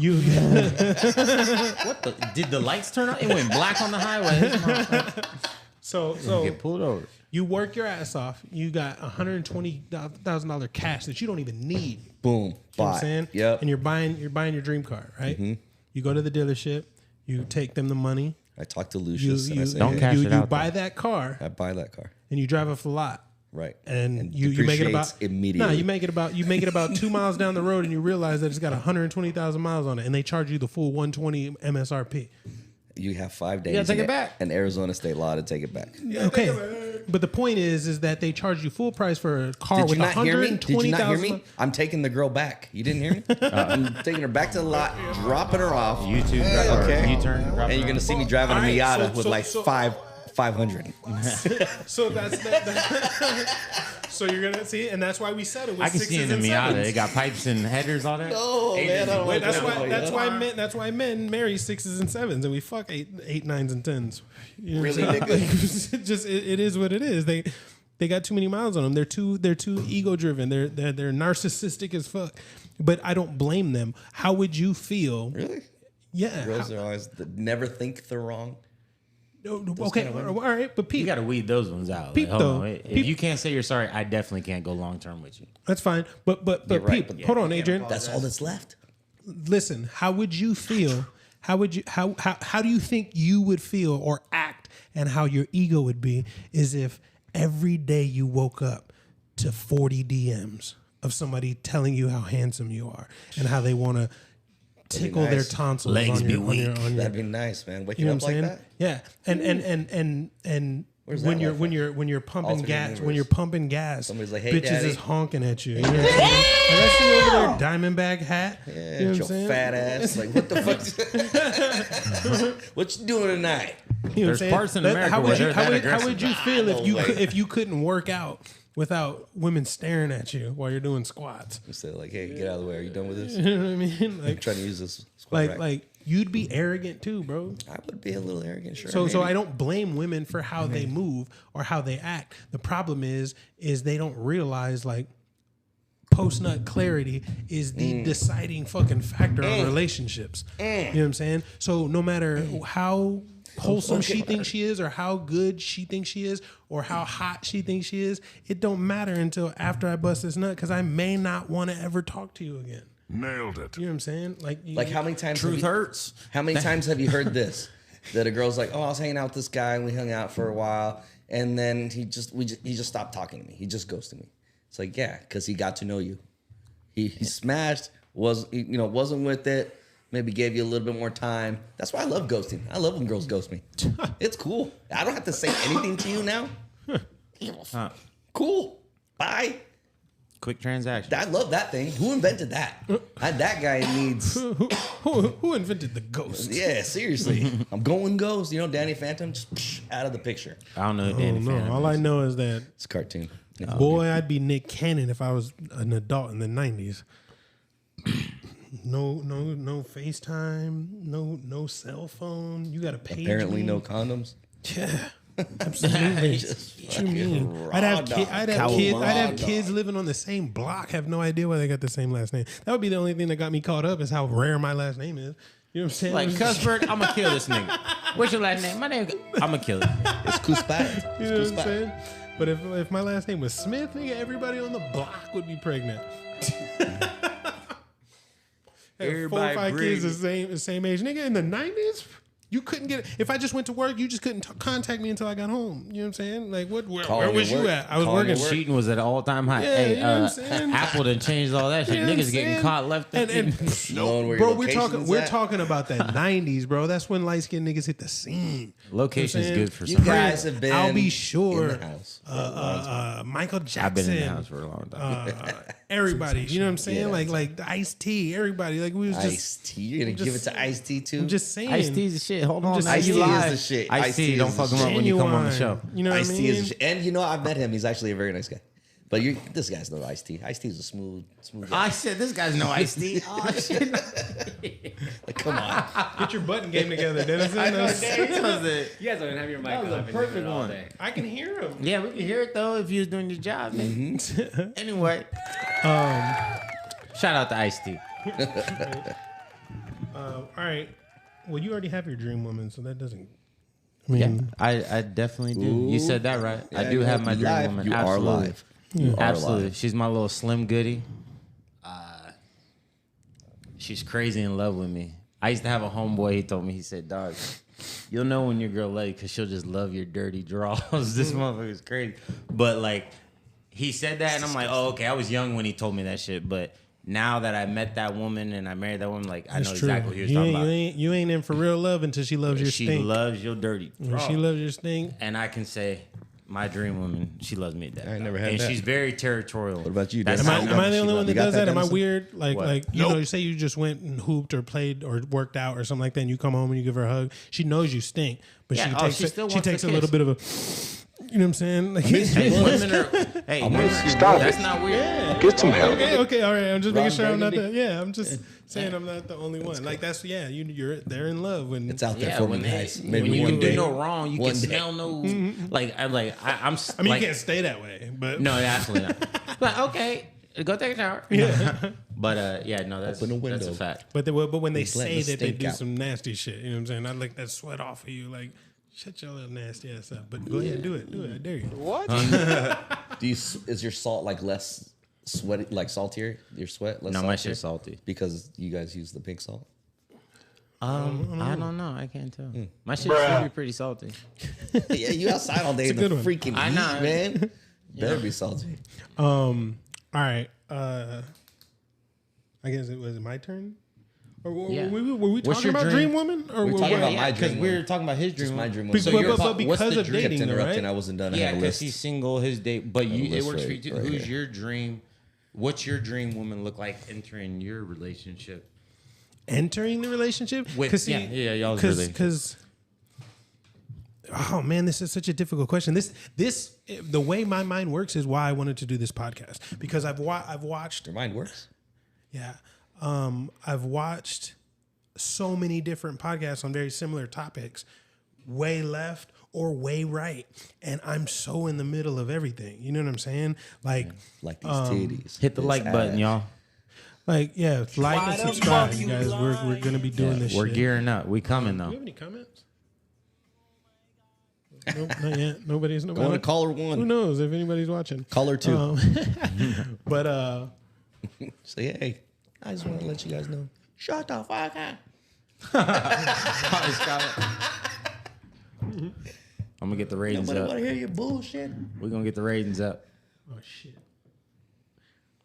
You. What the, did the lights turn on? It went black on the highway. So Get pulled over. you work your ass off. You got $120,000 cash that you don't even need. Boom. You know what I'm Bought. saying? Yep. And you're buying your dream car, right? You go to the dealership. You take them the money. I talked to You Lucius and I said, Don't hey, cash you it out, buy though. that car I buy that car. and you drive it for a lot. Right. And you make it about depreciates immediately. No, you make it about 2 miles down the road and you realize that it's got 120,000 miles on it and they charge you the full 120 MSRP. You have 5 days. gotta take in it back. An Arizona state law to take it back. Okay. But the point is that they charge you full price for a car Did you with not hear me? Did you not hear 120,000. me? I'm taking the girl back. You didn't hear me? I'm taking her back to the lot, dropping her off. YouTube, Okay. U-turn, And you're gonna see me driving a All right, Miata so- with so- like so- 500. So that's that. So you're gonna see, and that's why we said it was I can see in sixes the and Miata. sevens. It got pipes and headers on it. Oh man, I don't Wait, like that's that. why. That's Yeah. why men. That's why men marry 6s and 7s, and we fuck 8, 9s, and 10s. You know Really, what I'm saying? nigga? It just it is what it is. They got too many miles on them. They're too ego driven. They're narcissistic as fuck. But I don't blame them. How would you feel? Really? Yeah. Girls are always never think they're wrong. Okay. All right. But You Pete, got to weed those ones out. Peep, Hold though. on. If Peep. you can't say you're sorry, I definitely can't go long term with you. that's fine. But You're right, Pete, but hold on, Adrian. That's all that's left. Listen, how would you feel? How do you think you would feel or act, and how your ego would be, is if every day you woke up to 40 DMs of somebody telling you how handsome you are and how they want to tickle their nice. tonsils Legs on be your, on your, weak. on your, That'd be nice, man. Waking you know up what I'm like saying? that. Yeah, and Where's when that you're life when at? you're pumping Alternate gas, universe. when you're pumping gas, Somebody's like, "Hey, bitches daddy." is honking at you. You know what I'm saying? Like, I see you over there, Diamondback hat. Yeah, you know what your I'm saying? fat ass. Like, what the fuck? What you doing tonight? You know what I'm There's saying? parts in That- America how where would you, they're how that would, how aggressive. would you feel No way. if you couldn't work out without women staring at you while you're doing squats? You say like, hey, get out of the way. Are you done with this? You know what I mean? I'm Like, trying to use this squat rack. like you'd be arrogant too, bro. I would be a little arrogant, sure. So maybe. I don't blame women for how they move or how they act. The problem is they don't realize like post nut clarity is the deciding fucking factor on relationships. You know what I'm saying? So no matter how wholesome she thinks she is or how good she thinks she is or how hot she thinks she is, it don't matter until after I bust this nut, because I may not want to ever talk to you again. Nailed it. You know what I'm saying? Like how many times? Truth have you, hurts. How many times have you heard this? That a girl's like, oh, I was hanging out with this guy and we hung out for a while, and then he just stopped talking to me. He just ghosted me. It's like, yeah, because he got to know you. He smashed, wasn't with it. Maybe gave you a little bit more time. That's why I love ghosting. I love when girls ghost me. It's cool. I don't have to say anything to you now. Cool. Bye. Quick transaction. I love that thing. Who invented that? That guy needs. Who invented the ghost? Yeah, seriously. I'm going ghost. You know, Danny Phantom just out of the picture. I don't know who Oh, Danny no, Phantom all I is. know is that It's a cartoon. boy, I'd be Nick Cannon if I was an adult in the 90s. No FaceTime, no cell phone. You got to pay. Apparently, no condoms. Yeah. Absolutely. What you mean? I'd have kids living on the same block. Have no idea why they got the same last name. That would be the only thing that got me caught up is how rare my last name is. You know what I'm saying? Like Cuthbert, I'm gonna kill this nigga. What's your last name? My name. I'm gonna kill it. It's Kuspat. You know what I'm saying? But if my last name was Smith, nigga, everybody on the block would be pregnant. Everybody 4 or 5 kids the same age. Nigga, in the 90s, you couldn't get it. If I just went to work, you just couldn't contact me until I got home. You know what I'm saying? Like, where was you at? I was working. Cheating was at an all-time high. Yeah, hey, you know what I'm saying? Apple done changed all that shit. You know Niggas getting caught left and knowing where bro, your we're talking about that 90s, bro. That's when light-skinned niggas hit the scene. Location's good for You some. guys have been I'll be sure. in the house. Michael Jackson. I've been in the house for a long time. Everybody, you know what I'm saying? Yeah, like Ice-T, everybody. Like we was just Ice-T. You're going to give it to Ice-T too? I'm just saying. Ice-T's the shit. Hold on. just Now saying. you Ice-T lie. is the shit. Ice-T, don't fuck him up when you come on the show. You know what I Ice-T mean? is the shit. And you know, I've met him. He's actually a very nice guy. But this guy's no Ice-T. Ice-T is a smooth guy. I said this guy's no Ice-T. Oh shit. Like, come on. Get your button game together, Dennis. You guys don't even have your mic on. was a I've been perfect doing it all one. day. I can hear him. Yeah, we can hear it though if you was doing your job, man. Anyway, shout out to Ice-T. All right. Well, you already have your dream woman, so that doesn't. Yeah, I definitely do. You said that right. I do have my dream woman. You Absolutely. are live. You are Absolutely. live. She's my little slim goodie. She's crazy in love with me. I used to have a homeboy. He told me, he said, dog, you'll know when your girl love you because she'll just love your dirty draws. This motherfucker is crazy. But like, he said that and I'm like, oh, okay. I was young when he told me that shit. But now that I met that woman and I married that woman, like, I know exactly what he was talking about. You ain't in for real love until she loves your She stink. loves your dirty When draws. she loves your stink. And I can say, my dream woman, she loves me to death. I ain't never had and that. she's very territorial. What about you, That's Dennis? how Am I I know the only she one that You got does that, that? Am I Dennis? weird? Like, What? you know, you say you just went and hooped or played or worked out or something like that, and you come home and you give her a hug. She knows you stink, but Yeah, she still takes wants a to little kiss. bit of a. You know what I'm saying? Like, Hey, women are. Hey, Stop that's it. not weird. Get some help. okay, all right. I'm just Ron making sure I'm not Burgundy? the. Yeah, I'm just saying I'm not the only one. Like they're in love when It's out there Yeah, for when me, guys. when Maybe you one can day. do no wrong, you One can day. smell no. Like I'm I mean, like, you can't stay that way, but no, absolutely not. But okay, go take a shower. Yeah. But yeah, no, that's Open the that's a window. fact. But when they He's letting say the that they stink do out. some nasty shit, you know what I'm saying? I like that sweat off of you, like shut your little nasty ass up. But go ahead, do it, I dare you. What? Is your salt like less sweaty, like saltier? Your sweat less No, saltier? my shit's salty. Because you guys use the pink salt? I don't know. I can't tell. My shit should be pretty salty. Yeah, you outside all day in a the good one. freaking I heat, know. man. Better be salty. All right. I guess it was my turn. Or Yeah. were we What's talking your about dream? dream woman? Or We're were talking we- about my because dream we woman. were talking about his dream. Just my woman. dream But- woman. So but- you're but what's because the of dream? dating, Kept though, interrupting. right? I wasn't done. I Yeah, had a because list. he's single, his date. But I have a you, it list works for you right- too. right Who's here. your dream? What's your dream woman look like entering your relationship? Entering the relationship? With- yeah, y'all's relationship. Because oh man, this is such a difficult question. This the way my mind works is why I wanted to do this podcast, because I've watched Your mind works. yeah I've watched so many different podcasts on very similar topics, way left or way right, and I'm so in the middle of everything. You know what I'm saying? Like Like these titties. Hit the This like button, ass. y'all. like yeah, like and subscribe, you guys. We're gonna be doing this. We're shit. gearing up. We coming Do you though. have any comments? Nope, not yet. Nobody's. Going to caller one. Who knows if anybody's watching? Caller two. But Say, hey, I just want to let you guys know. Shut the fuck up. I'm gonna get the ratings Nobody up. want to hear your bullshit. We're gonna get the ratings up. oh shit.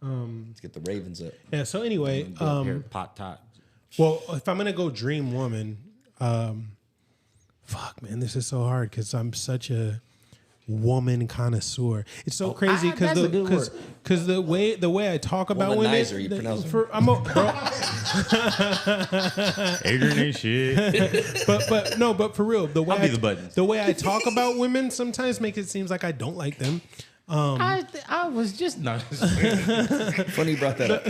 Let's get the Ravens up. Yeah. So anyway, Go up here, pot tot. well, if I'm gonna go dream woman, fuck man, this is so hard because I'm such a woman connoisseur. It's so crazy because that's a good word. the way I talk about women. Womanizer, you pronounce it. Adrian ain't shit. but for real, the way I'll be the buttons. the way I talk about women sometimes make it seems like I don't like them. I was just not. Funny you brought that up.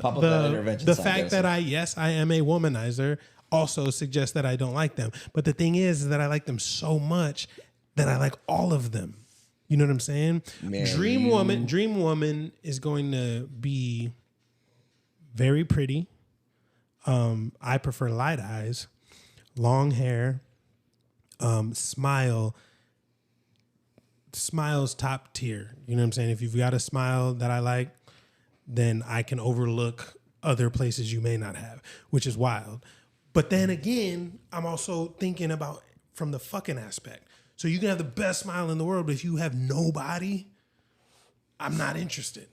Pop up that intervention the sign, fact that I am a womanizer also suggests that I don't like them. But the thing is that I like them so much that I like all of them. You know what I'm saying? Man, Dream Woman is going to be very pretty. I prefer light eyes, long hair, smile's top tier. You know what I'm saying? If you've got a smile that I like, then I can overlook other places you may not have, which is wild. But then again, I'm also thinking about from the fucking aspect. So you can have the best smile in the world, but if you have nobody, I'm not interested.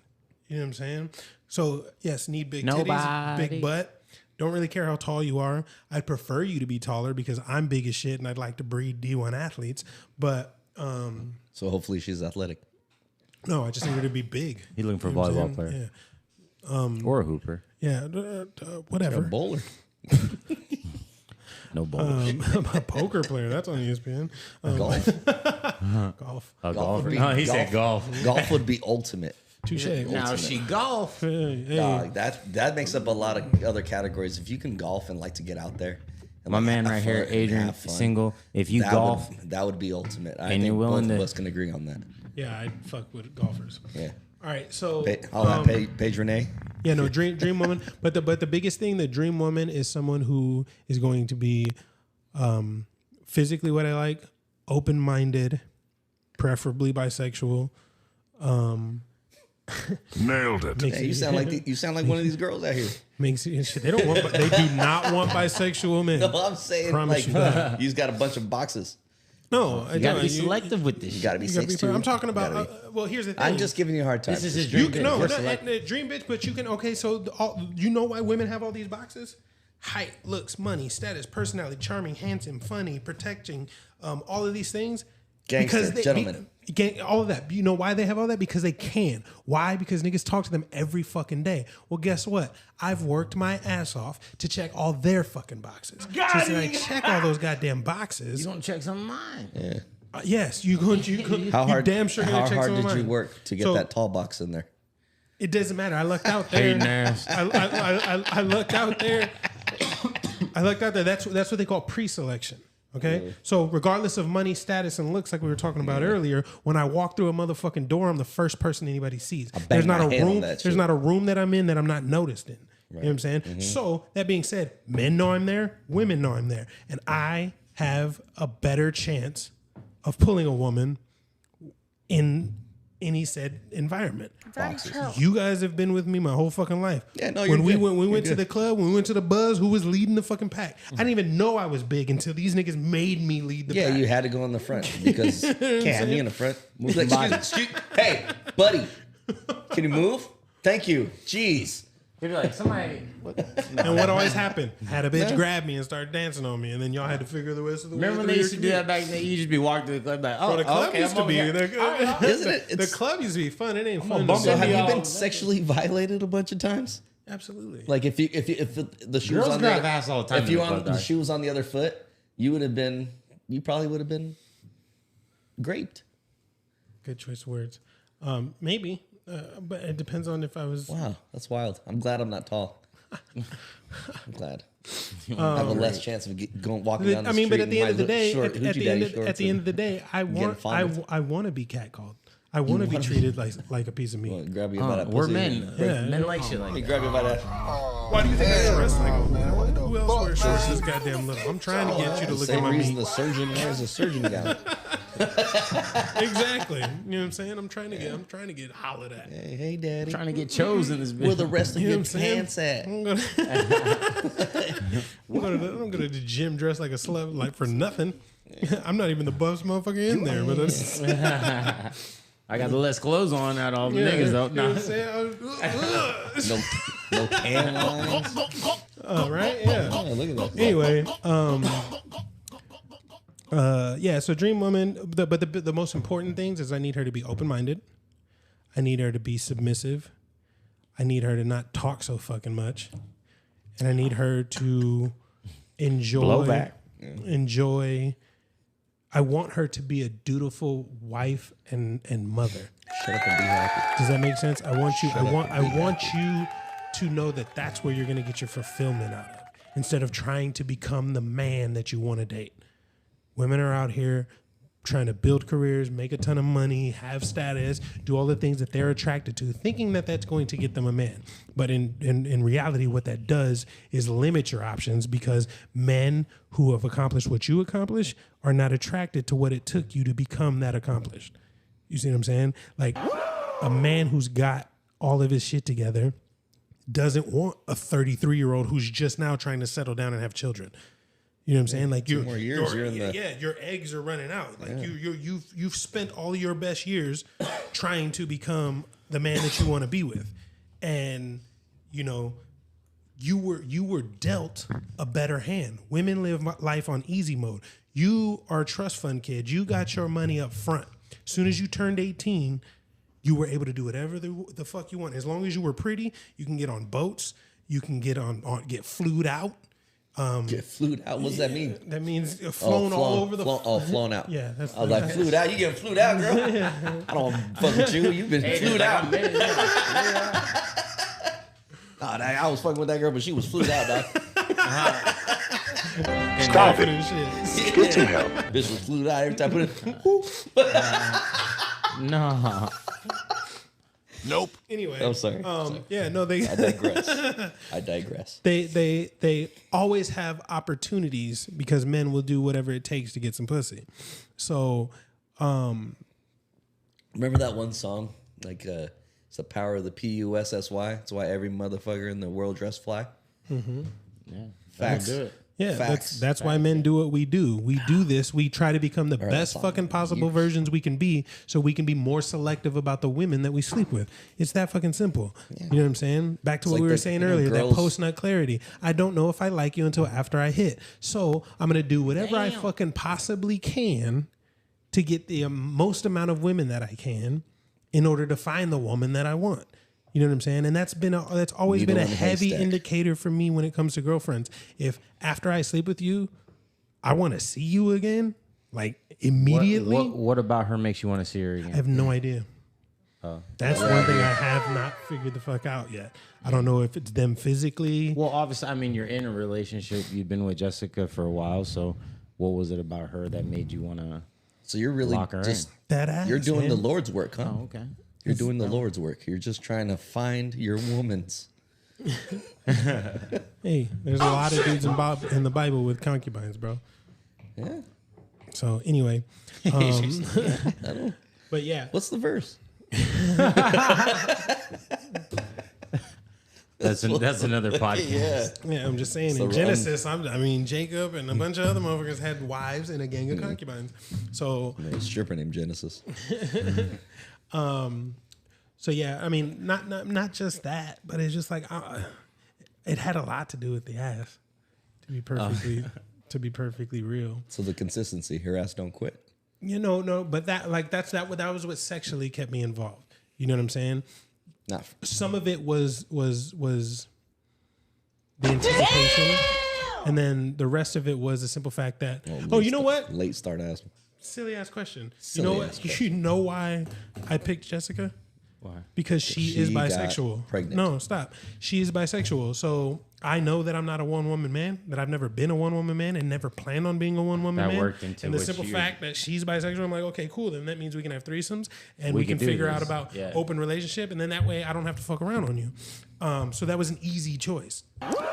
You know what I'm saying? So yes, need big titties, big butt. Don't really care how tall you are. I'd prefer you to be taller because I'm big as shit and I'd like to breed D1 athletes. But so hopefully she's athletic. no, I just need her to be big. He's looking for a You know what I'm volleyball player. saying? Yeah. Or a hooper. Yeah, whatever. A bowler. No ball. A poker player. That's on ESPN. Golf. Golf. A Golf golfer. would be- No, he said golf. Golf would be ultimate. Touche. Now she golf. Hey. Dog, that makes up a lot of other categories. If you can golf and like to get out there. And My like man have right here, fun and Adrian, have fun, single. If you that golf, that would be ultimate. I and think you're willing both of to- us can agree on that. Yeah, I fuck with golfers. Yeah. All right, so Paige Renee. yeah, no, dream woman. But the biggest thing, the dream woman is someone who is going to be physically what I like, open minded, preferably bisexual. Nailed it. Hey, you sound like one of these girls out here. Makes shit. They don't want. They do not want bisexual men. No, I'm saying Promise like you that. you've got a bunch of boxes. No, I you gotta don't. be selective with this. You got to be You gotta be. 6'2". I'm talking about. You gotta be- Well, here's the thing. I'm just giving you a hard time. This is his You dream. can, bitch. no, We're no, selective. dream bitch, but you can. Okay, so you know why women have all these boxes? Height, looks, money, status, personality, charming, handsome, funny, protecting, all of these things. Gangster, gentlemen. All of that. You know why they have all that? Because they can. Why? Because niggas talk to them every fucking day. Well, guess what? I've worked my ass off to check all their fucking boxes. So since I check all those goddamn boxes. You gonna check some of mine? Yeah. Yes, you How hard? damn sure gonna How check hard some of did you mine. work to get So, that tall box in there? It doesn't matter. I lucked out there. Hating ass. I lucked out there. I lucked out there. That's what they call pre-selection. Okay, so regardless of money, status, and looks, like we were talking about earlier, when I walk through a motherfucking door, I'm the first person anybody sees. There's not a my head on room. that There's shit. not a room that I'm in that I'm not noticed in. You know what I'm saying? So that being said, men know I'm there, women know I'm there, and I have a better chance of pulling a woman in any said environment. You guys have been with me my whole fucking life. Yeah, no, when you're we good. went, we You're went to good. the club, when we went to the buzz, who was leading the fucking pack? I didn't even know I was big until these niggas made me lead the Yeah, pack. you had to go in the front because can't have me in the front. Move like, hey, buddy, can you move? Thank you. Jeez. He'd be like, somebody. And what always happened? Had a bitch grab me and start dancing on me, and then y'all had to figure the rest of the way. Remember when through they your used to do that back then? You just be walking to the club like, oh, Bro, the club okay, used I'm to over be. here. Isn't it? The It's- club used to be fun. It ain't gonna fun. bump So to have me. you all- been sexually violated a bunch of times? Absolutely. Like if the shoes Girls on grab the ass all the time if in you the on club, the dog. shoes on the other foot, you probably would have been graped. Good choice of words. Maybe, but it depends on if I was. Wow, that's wild. I'm glad I'm not tall. I'm glad. I have a less chance of walking down the I mean, street. but at the end of the day, at the the end of the day, I want to be catcalled. I want to be treated like a piece of meat. grab you by that We're pussy. men. Yeah. Men like shit like He that. grab you by that. Why do you think I dress like a man? Who else wears shorts this goddamn little? I'm trying to get you to look at Same my reason meat. the surgeon wears a surgeon gown. Exactly. You know what I'm saying? I'm trying to get hollered at. Hey, daddy. Trying to get chose in this Where bitch. the rest of You know your what I'm saying? pants at? I'm gonna go to the gym dressed like a slut, like for nothing. I'm not even the buffest motherfucker in there, but that's, I got the less clothes on out of all the yeah, niggas though. you know Nah. what I'm saying? No tan lines. Oh, right? Yeah. Oh, look at that. Anyway, yeah. So dream woman, but the most important things is I need her to be open minded. I need her to be submissive. I need her to not talk so fucking much, and I need her to enjoy Blow back. enjoy I want her to be a dutiful wife and mother. Shut up and be happy. Does that make sense? I want you to know that that's where you're going to get your fulfillment out of, instead of trying to become the man that you want to date. Women are out here trying to build careers, make a ton of money, have status, do all the things that they're attracted to, thinking that that's going to get them a man. But in reality, what that does is limit your options, because men who have accomplished what you accomplished are not attracted to what it took you to become that accomplished. You see what I'm saying? Like, a man who's got all of his shit together doesn't want a 33-year-old who's just now trying to settle down and have children. You know what I'm saying? Like, more years, your eggs are running out. Like, you've spent all your best years trying to become the man that you want to be with, and you know, you were dealt a better hand. Women live life on easy mode. You are a trust fund kid. You got your money up front. As soon as you turned 18, you were able to do whatever the fuck you want. As long as you were pretty, you can get on boats. You can get flued out. Get flued out? What does that mean? That means flown all over the... flown out. Yeah. That's I was like, flued out? You getting flued out, girl? I don't fuck with you. You've been flued out. I was fucking with that girl, but she was flued out, dog. Stop it. Shit. Get some help. Bitch was flued out every time I put it. No. Nope. Anyway. I'm sorry. Yeah, no, they... I digress. They always have opportunities, because men will do whatever it takes to get some pussy. So, Remember that one song? Like, it's the power of the PUSSY. It's why every motherfucker in the world dress fly. Yeah. Facts. Do it. yeah, Facts. that's why men do what we do. We do this. We try to become the best that's fucking possible versions we can be, so we can be more selective about the women that we sleep with. It's that fucking simple. You know what I'm saying? Back to what like we were the- saying you know, earlier, girls- that post-nut clarity. I don't know if I like you until after I hit. So I'm going to do whatever I fucking possibly can to get the most amount of women that I can in order to find the woman that I want. You know what I'm saying? And that's always been a Needle in a heavy haystack. indicator for me when it comes to girlfriends. If after I sleep with you, I want to see you again, like immediately, What about her makes you want to see her I again? have no idea. That's one thing I have not figured the fuck out yet. I don't know if it's them physically. Well, obviously, I mean, you're in a relationship. You've been with Jessica for a while. So what was it about her that made you want to So you're really lock her just... That ass, You're doing man. the Lord's work, huh? Oh, okay. You're doing the Lord's work. You're just trying to find your woman's. Hey, there's a lot of dudes in the Bible with concubines, bro. Yeah. So anyway, but yeah, What's the verse? That's another podcast. yeah, I'm just saying. In Genesis, Jacob and a bunch of other motherfuckers had wives and a gang of concubines. So A stripper named Genesis. So yeah, I mean, not just that, but it's just like it had a lot to do with the ass. To be perfectly real, So the consistency. Her ass don't quit. no, but that was what sexually kept me involved. You know what I'm saying? Not Some of it was the anticipation, and then the rest of it was the simple fact that you know what? Late start ass. Silly ass question. Silly You know ass what? question. You know why I picked Jessica? Why? Because she is got bisexual. pregnant. No, stop. She is bisexual. So I know that I'm not a one-woman man, that I've never been a one-woman man and never planned on being a one-woman That man. worked into and the what simple you- fact that she's bisexual, I'm like, okay, cool. Then that means we can have threesomes and we can can do figure this. out about Yeah. open relationship. And then that way I don't have to fuck around on you. So that was an easy choice.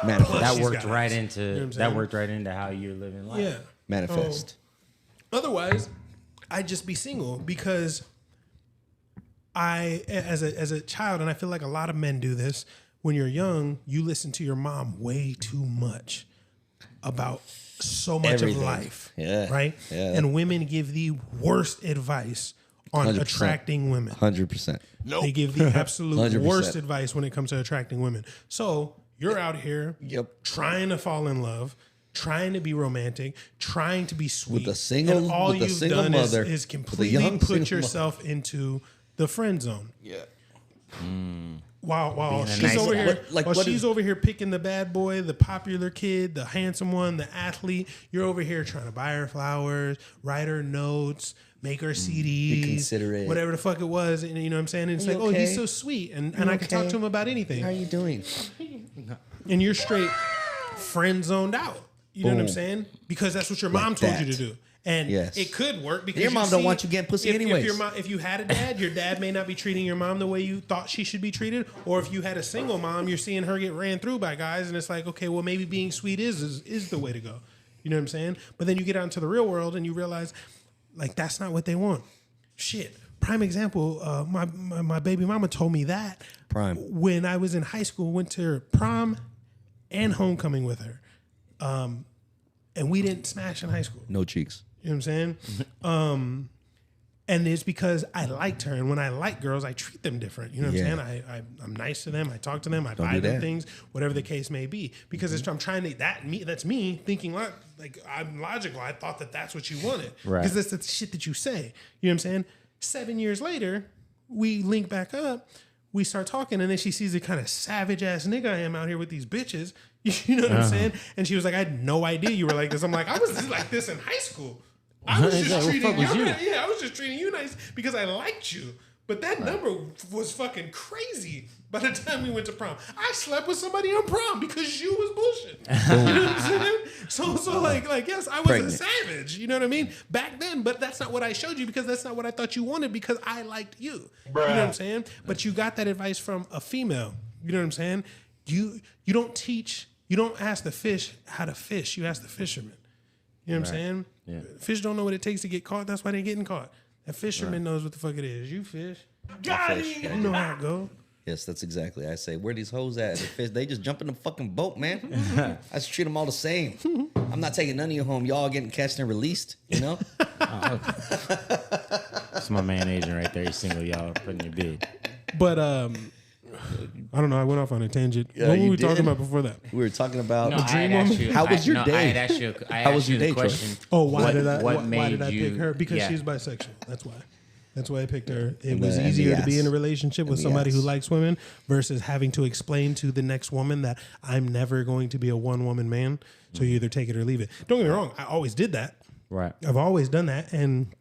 Manifest. That She's worked got right ass. into You know what I'm that saying? worked right into how you're living life. Yeah. Manifest. Otherwise, I'd just be single because as a child, and I feel like a lot of men do this, when you're young, you listen to your mom way too much about so much Everything. of life. Yeah. Right? Yeah. And women give the worst advice on 100%. attracting women. 100%. They give the absolute 100%. worst advice when it comes to attracting women. So you're out here Yep. trying to fall in love, trying to be romantic, trying to be sweet. a single- and all with a you've single done mother, is with a completely young put single yourself into the friend zone. Yeah. while Being a she's nice over guy. here, What while is- she's over here picking the bad boy, the popular kid, the handsome one, the athlete, you're over here trying to buy her flowers, write her notes, make her CDs, considerate. whatever the fuck it was, and you know what I'm saying? And it's You like, oh, he's okay? so sweet, and I can talk okay? to him about anything. How you doing? And you're straight friend zoned out. You know what I'm Boom. saying? Because that's what your mom told you to that. do. And Yes. it could work because Your mom you don't see- want you getting pussy if anyways. If you had a dad, your dad may not be treating your mom the way you thought she should be treated. Or if you had a single mom, you're seeing her get ran through by guys, and it's like, okay, well, maybe being sweet is the way to go. You know what I'm saying? But then you get out into the real world and you realize, like, that's not what they want. Shit. Prime example, my baby mama told me that Prime. when I was in high school, went to her prom and homecoming with her. And we didn't smash in high school. No cheeks. You know what I'm saying? And it's because I liked her. And when I like girls, I treat them different. You know what I'm saying? I'm nice to them. I talk to them. I buy do them that. things, whatever the case may be. Because I'm trying to, that's me thinking like I'm logical. I thought that's what you wanted. Right. Because that's the shit that you say. You know what I'm saying? 7 years later, we link back up. We start talking, and then she sees the kind of savage ass nigga I am out here with these bitches. You know what I'm saying? And she was like, I had no idea you were like this. I'm like, I was like this in high school. I was He's just like, what treating the fuck you. was you? Yeah, I was just treating you nice because I liked you. But that number was fucking crazy by the time we went to prom. I slept with somebody on prom because you was bullshit. You know what I'm saying? So like yes, I was Pregnant. a savage. You know what I mean? Back then, but that's not what I showed you because that's not what I thought you wanted because I liked you. You know what I'm saying? But you got that advice from a female. You know what I'm saying? You don't ask the fish how to fish. You ask the fisherman. You know what I'm saying? Yeah. Fish don't know what it takes to get caught. That's why they're getting caught. That fisherman knows what the fuck it is. You fish. Got fish. it. You know how it go. Yes, that's exactly. I say, where these hoes at? The fish, they just jump in the fucking boat, man. I just treat them all the same. I'm not taking none of you home. Y'all getting catched and released, you know? That's my man Adrian right there. He's single, y'all putting your bid. But I don't know. I went off on a tangent. Yeah, What were you we talking did. about before that? We were talking about No, I dream had asked woman? you. How was your I day? had asked you. How was your the day, Troy? question. Oh, why did I you, pick her? Because yeah. she's bisexual. That's why. That's why I picked her. It And was the easier to be yes. in a relationship with And the somebody who yes. likes women versus having to explain to the next woman that I'm never going to be a one woman man. So you either take it or leave it. Don't get me wrong. I always did that. Right. I've always done that. And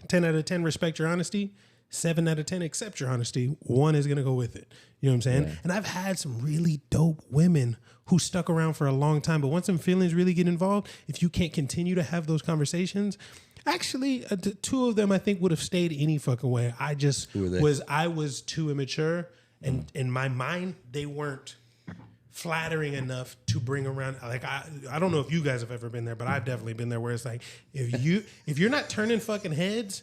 10 out of 10 respect your honesty. 7 out of 10 accept your honesty. 1 is going to go with it. You know what I'm saying? Yeah. And I've had some really dope women who stuck around for a long time. But once some feelings really get involved, if you can't continue to have those conversations, actually, 2 of them I think would have stayed any fucking way. I just Who were they? was too immature. And in my mind, they weren't flattering enough to bring around. Like I don't know if you guys have ever been there, but I've definitely been there where it's like if you're not turning fucking heads,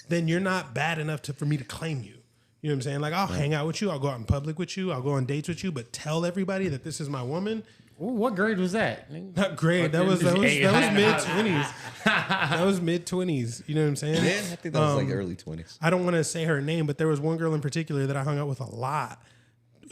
then you're not bad enough for me to claim you. You know what I'm saying? Like I'll hang out with you, I'll go out in public with you, I'll go on dates with you, but tell everybody that this is my woman. Ooh, what grade was that? Not grade. That was mid 20s. That was mid 20s. You know what I'm saying? Yeah, I think that was like early 20s. I don't want to say her name, but there was one girl in particular that I hung out with a lot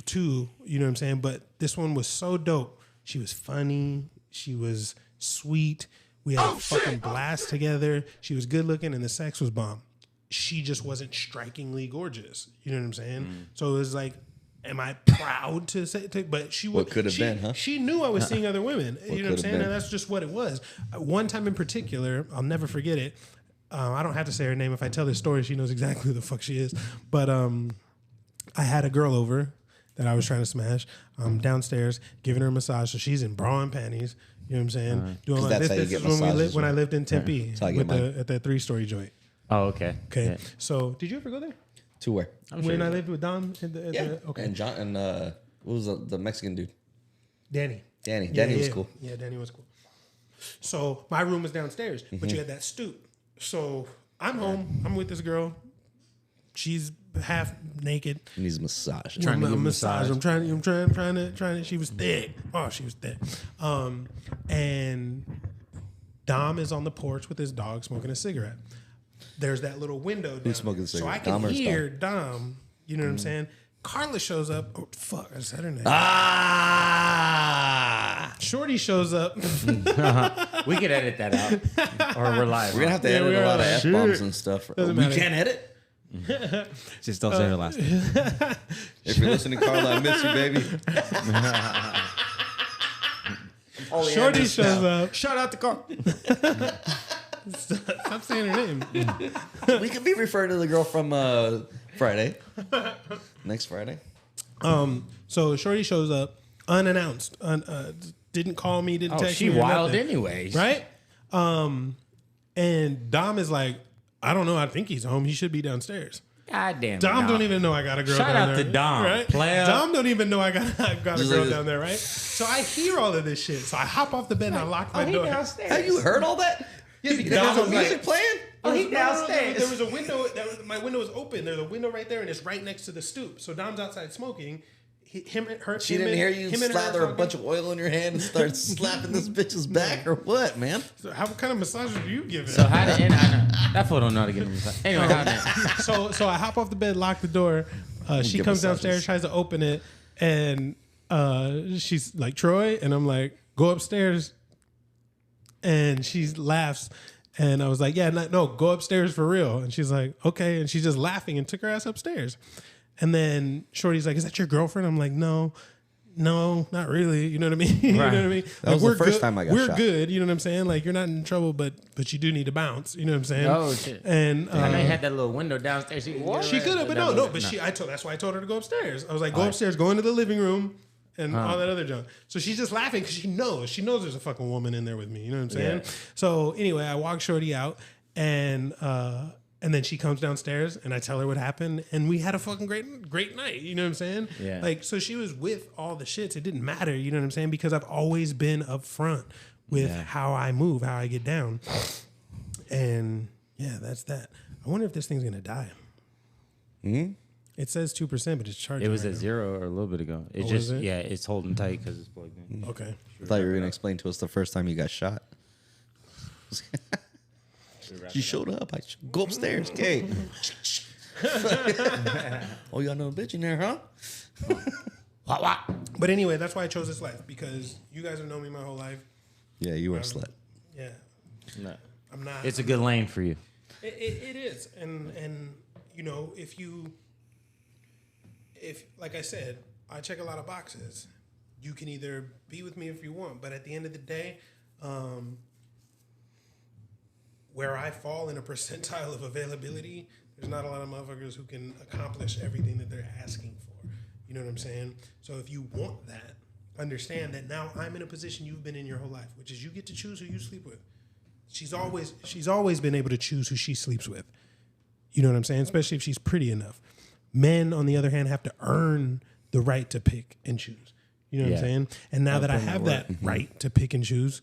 too. You know what I'm saying? But this one was so dope. She was funny. She was sweet. We had a fucking blast together. She was good looking and the sex was bomb. She just wasn't strikingly gorgeous. You know what I'm saying? So it was like, am I proud to say? But she What could have been, huh? She knew I was seeing other women. You know what I'm could have saying? been. And that's just what it was. One time in particular, I'll never forget it. I don't have to say her name. If I tell this story, she knows exactly who the fuck she is. But I had a girl over that I was trying to smash. Downstairs, giving her a massage. So she's in bra and panties. You know what I'm saying? Doing 'Cause like that's this. how you This get is massages, when I right? lived in Tempe That's how I get mine. at that 3-story joint. Oh, okay. Okay. Yeah. So did you ever go there? To where? When I lived with Dom? Okay. And John and what was the Mexican dude? Danny. Danny. Yeah, Danny was yeah. cool. Yeah, Danny was cool. So my room was downstairs, but you had that stoop. So I'm home. I'm with this girl. She's half naked. He needs a massage. I'm a massage. I'm trying to. She was thick. Oh, she was thick. And Dom is on the porch with his dog smoking a cigarette. There's that little window. Who's smoking a So cigarette? I can Dom or his hear Dom. You know what I'm saying? Carla shows up. Oh, fuck, I said her name. Shorty shows up. We could edit that out, or we're live. We're gonna have to Yeah, edit we a are lot of like, F bombs and stuff. Doesn't We matter. can't edit. Just don't say her last name. If you're listening, Carla, I miss you, baby. Shorty shows up. Shout out to Carl. Stop saying her name. We could be referring to the girl from Friday. Next Friday. So Shorty shows up unannounced. Didn't call me, didn't text she me. Or wild nothing, anyways. right? And Dom is like, I don't know. I think he's home. He should be downstairs. God damn. Dom don't even know I got a girl Shout down out there. to Dom, Right? player. Dom don't even know I got a Just girl like- down there, right? So I hear all of this shit. So I hop off the bed and I lock my door. Have you heard all that? Yeah, because There's Dom no was music like, playing? Oh, he No, downstairs. there was a window. My window was open. There's a window right there, and it's right next to the stoop. So Dom's outside smoking. She didn't hear you slather a bunch of oil in your hand and start slapping this bitch's back or what, man? So how kind of massages do you give it? So how did that fool don't know how to get him inside. Anyway, how did So I hop off the bed, lock the door. She Give comes massages. downstairs, tries to open it, and she's like, Troy, and I'm like, go upstairs. And she laughs, and I was like, yeah, no, go upstairs for real. And she's like, okay, and she's just laughing and took her ass upstairs. And then Shorty's like, is that your girlfriend? I'm like, no, not really. You know what I mean? You know what I mean? That was the we're first good. time I got We're shot. good. You know what I'm saying? Like, you're not in trouble, but you do need to bounce. You know what I'm saying? Oh, shit. And I know you had that little window downstairs. She could have, but no. But that's why I told her to go upstairs. I was like, go upstairs, go into the living room, and all that other junk. So she's just laughing because she knows there's a fucking woman in there with me. You know what I'm saying? Yeah. So anyway, I walk Shorty out, and then she comes downstairs, and I tell her what happened, and we had a fucking great night. You know what I'm saying? Yeah. Like, so she was with all the shits. It didn't matter. You know what I'm saying? Because I've always been upfront with how I move, how I get down, and yeah, that's that. I wonder if this thing's gonna die. It says 2%, but it's charging. It was right at now. 0 or a little bit ago. It Oh, just is it? it's holding tight because it's plugged in. Okay. I thought you were going to explain to us the first time you got shot. You showed up. I go upstairs. Okay. Oh, you got no bitch in there, huh? But anyway, that's why I chose this life, because you guys have known me my whole life. Yeah, you were a slut. Yeah, No. I'm not. It's a good lane for you. It is, and you know, if like I said, I check a lot of boxes. You can either be with me if you want, but at the end of the day, where I fall in a percentile of availability, there's not a lot of motherfuckers who can accomplish everything that they're asking for. You know what I'm saying? So if you want that, understand that now I'm in a position you've been in your whole life, which is you get to choose who you sleep with. She's always been able to choose who she sleeps with. You know what I'm saying? Especially if she's pretty enough. Men, on the other hand, have to earn the right to pick and choose. You know what I'm saying? And now that I have that right to pick and choose,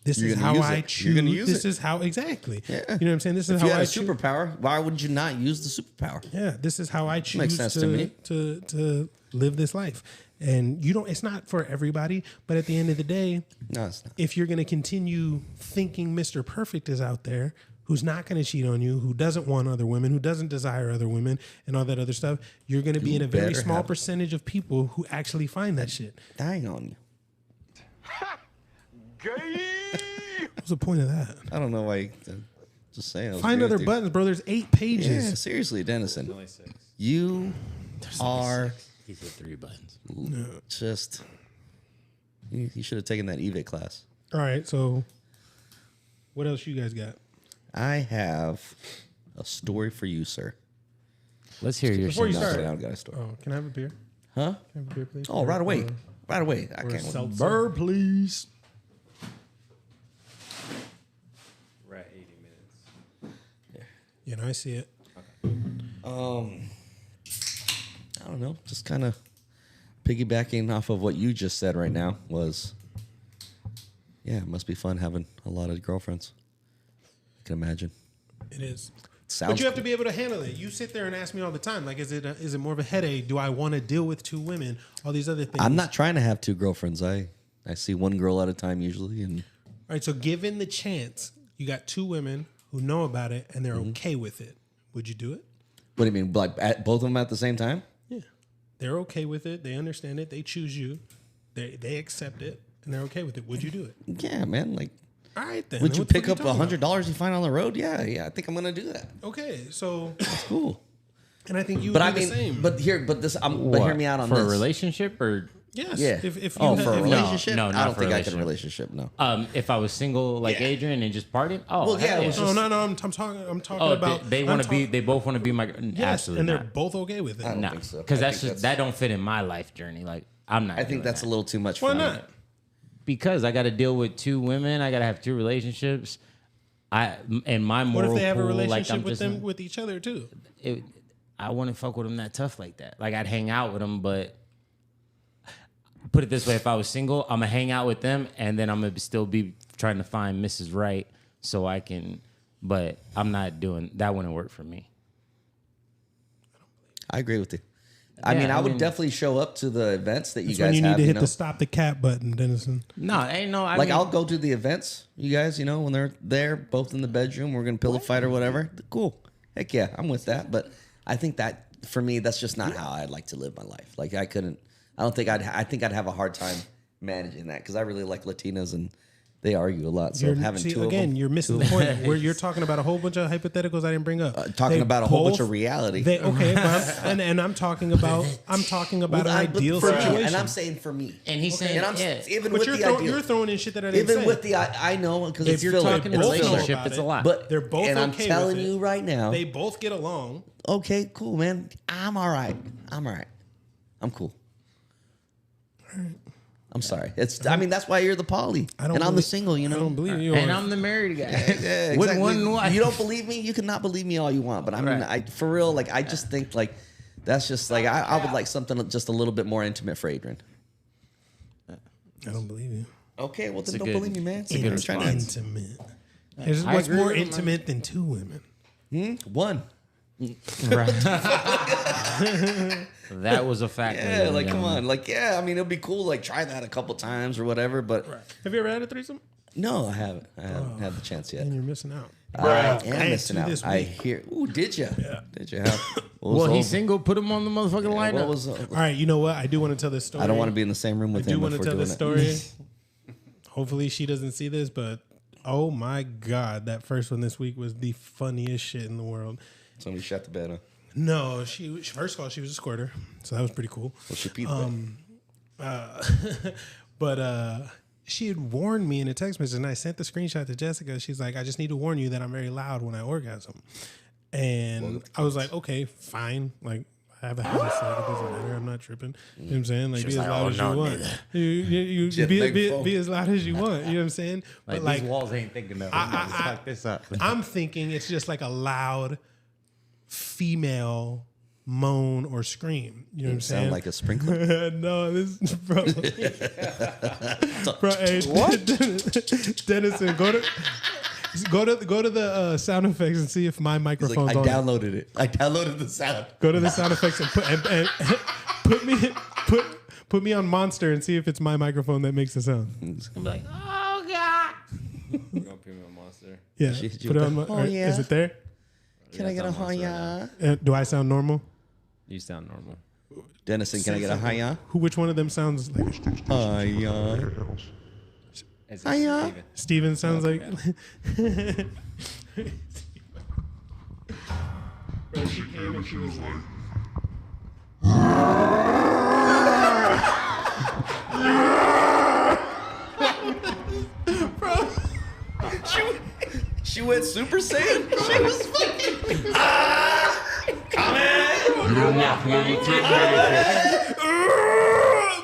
this You're is gonna how use I it. choose. You're gonna use This it. is how exactly. Yeah. You know what I'm saying? This is If how you had I a choose. superpower, why would you not use the superpower? Yeah, this is how I choose Makes sense to me. to live this life. And you don't. It's not for everybody, but at the end of the day, No, it's not. if you're going to continue thinking Mr. Perfect is out there, who's not going to cheat on you, who doesn't want other women, who doesn't desire other women, and all that other stuff, you're going to be in a very better small have- percentage of people who actually find that shit. Dying on you. What's the point of that? I don't know why. Just saying. I was Find agreeing other with you. buttons, bro. There's 8 pages. Yeah, seriously, Dennison. Only 6. You are He said 3 buttons. just. You should have taken that EVIT class. All right, so what else you guys got? I have a story for you, sir. Let's hear your Before you shit. start- I don't got a story. Oh, can I have a beer? Huh? Can I have a beer, please? Oh, right away. Or- Right away. I or can't. seltzer? Burr, please. We're at 80 minutes. Yeah, no, I see it. I don't know. Just kind of piggybacking off of what you just said right now was, yeah, it must be fun having a lot of girlfriends. I can imagine. It is. Sounds But you have to be able to handle it. You sit there and ask me all the time, like, is it more of a headache? Do I want to deal with 2 women? All these other things. I'm not trying to have 2 girlfriends. I see one girl at a time usually, and All right, so given the chance, you got 2 women who know about it and they're okay with it. Would you do it? what do you mean? Like both of them at the same time? Yeah. They're okay with it. They understand it. They choose you. They accept it and they're okay with it. Would you do it? Yeah, man. Like, All right, then. would Then you what the pick fuck up you talking about? $100 you find on the road? Yeah. I think I'm gonna do that. Okay, so That's cool. And I think you But would I do mean, the same. but hear me out on for this. a relationship or yes. Yeah. If you For a have, relationship? No, I not don't for think a I could relationship. No. if I was single like Adrian and just partying, Well, yeah, hell it was No, no. I'm talking about. they want to be. They both want to be my. Yes, Absolutely, and they're not. both okay with it. I don't No, think so. because I that's think just that don't fit in my life journey. Like I'm not. I think doing that's that. a little too much. Why for me. not? Because I got to deal with 2 women. I got to have 2 relationships. And my What moral if they have a pool, relationship like, I'm with just them not- with each other too? I wouldn't fuck with them that tough like that. Like I'd hang out with them, but put it this way: if I was single, I'm gonna hang out with them, and then I'm gonna still be trying to find Mrs. Right so I can. But I'm not doing that. Wouldn't work for me. I agree with you. I Yeah, mean, I would mean- definitely show up to the events that you That's guys when you need have. to hit know? the stop the cat button, Dennison. No, ain't no. Like I'll go to the events, you guys. You know, when they're there, both in the bedroom, we're gonna pillow fight or whatever. Cool, heck yeah, I'm with that. But I think that for me, that's just not how I'd like to live my life. Like I couldn't. I don't think I'd. I think I'd have a hard time managing that because I really like Latinas and they argue a lot. So having 2 of them, you're missing the point where you're talking about a whole bunch of hypotheticals I didn't bring up. talking They about a whole bunch both- of reality. They okay, but and I'm talking about an ideal for me, situation. and I'm saying for me, And he's saying, and I'm yeah. even but with the ideal. you're throwing in shit that I didn't Even say. with the I know because If it's you're filler. talking It's both filler. relationship, about it's it, a lot. But they're both and I'm okay telling with it. you right now. They both get along. Okay, cool, man. I'm all right. I'm cool. I'm sorry. I mean, that's why you're the poly. I don't And I'm the believe- single, you know? I don't believe you. and are. I'm the married guy. Yeah, With exactly. one wife. You don't believe me? You can not believe me all you want. But I mean, Right. for real, like, I just think, like, that's just, like, I would like something just a little bit more intimate for Adrian. I don't believe you. Okay, well, then a don't good- believe me, man. it's a good I'm trying to- Intimate. There's I what's agree more with him, intimate than 2 women? One. Right. That was a fact. ladies Yeah, and like, come gentlemen. on. Like, yeah, I mean, it'd be cool, like, try that a couple times or whatever. But Have you ever had a threesome? no, I haven't. I haven't had the chance yet. And you're missing out. I am had missing 2 out. this I week. hear. Ooh, did you? Yeah. Did you have? Well, he's single. Put him on the motherfucking lineup. What was? All right, you know what? I do want to tell this story. I don't want to be in the same room I with do him want if to we're tell doing this it. story. Hopefully she doesn't see this, but oh my God, that first one this week was the funniest shit in the world. Somebody shut the bed, huh? No, first of all, she was a squirter, so that was pretty cool. Well, she peed the bed. But she had warned me in a text message, and I sent the screenshot to Jessica. She's like, I just need to warn you that I'm very loud when I orgasm. And I was like, okay, fine. Like, I have a house, like, it doesn't matter. I'm not tripping. You know what I'm saying? Like, be as loud as you want. You Jet megaphone. be as loud as you want. You know what I'm saying? Like, But these walls ain't thick enough. Just fuck this up. I'm thinking it's just like a loud female moan or scream. You know what I'm saying? Sound like a sprinkler. No, this bro. Bro, hey, Dennison, go to the sound effects and see if my He's microphone's like, I on. downloaded it. I downloaded the sound. Go to the sound effects and put me on Monster and see if it's my microphone that makes the sound. I'm like, oh God. We're gonna put him on Monster. Yeah, She put it on. with that? All right, Oh, is yeah. it there? Can I get a hiya? Do I sound normal? You sound normal. Dennison, can I get a hiya? Which one of them sounds like? Hiya. As Hiya. Steven. Steven sounds like. Bro, she came and she was like. She went Super Saiyan. She was fucking.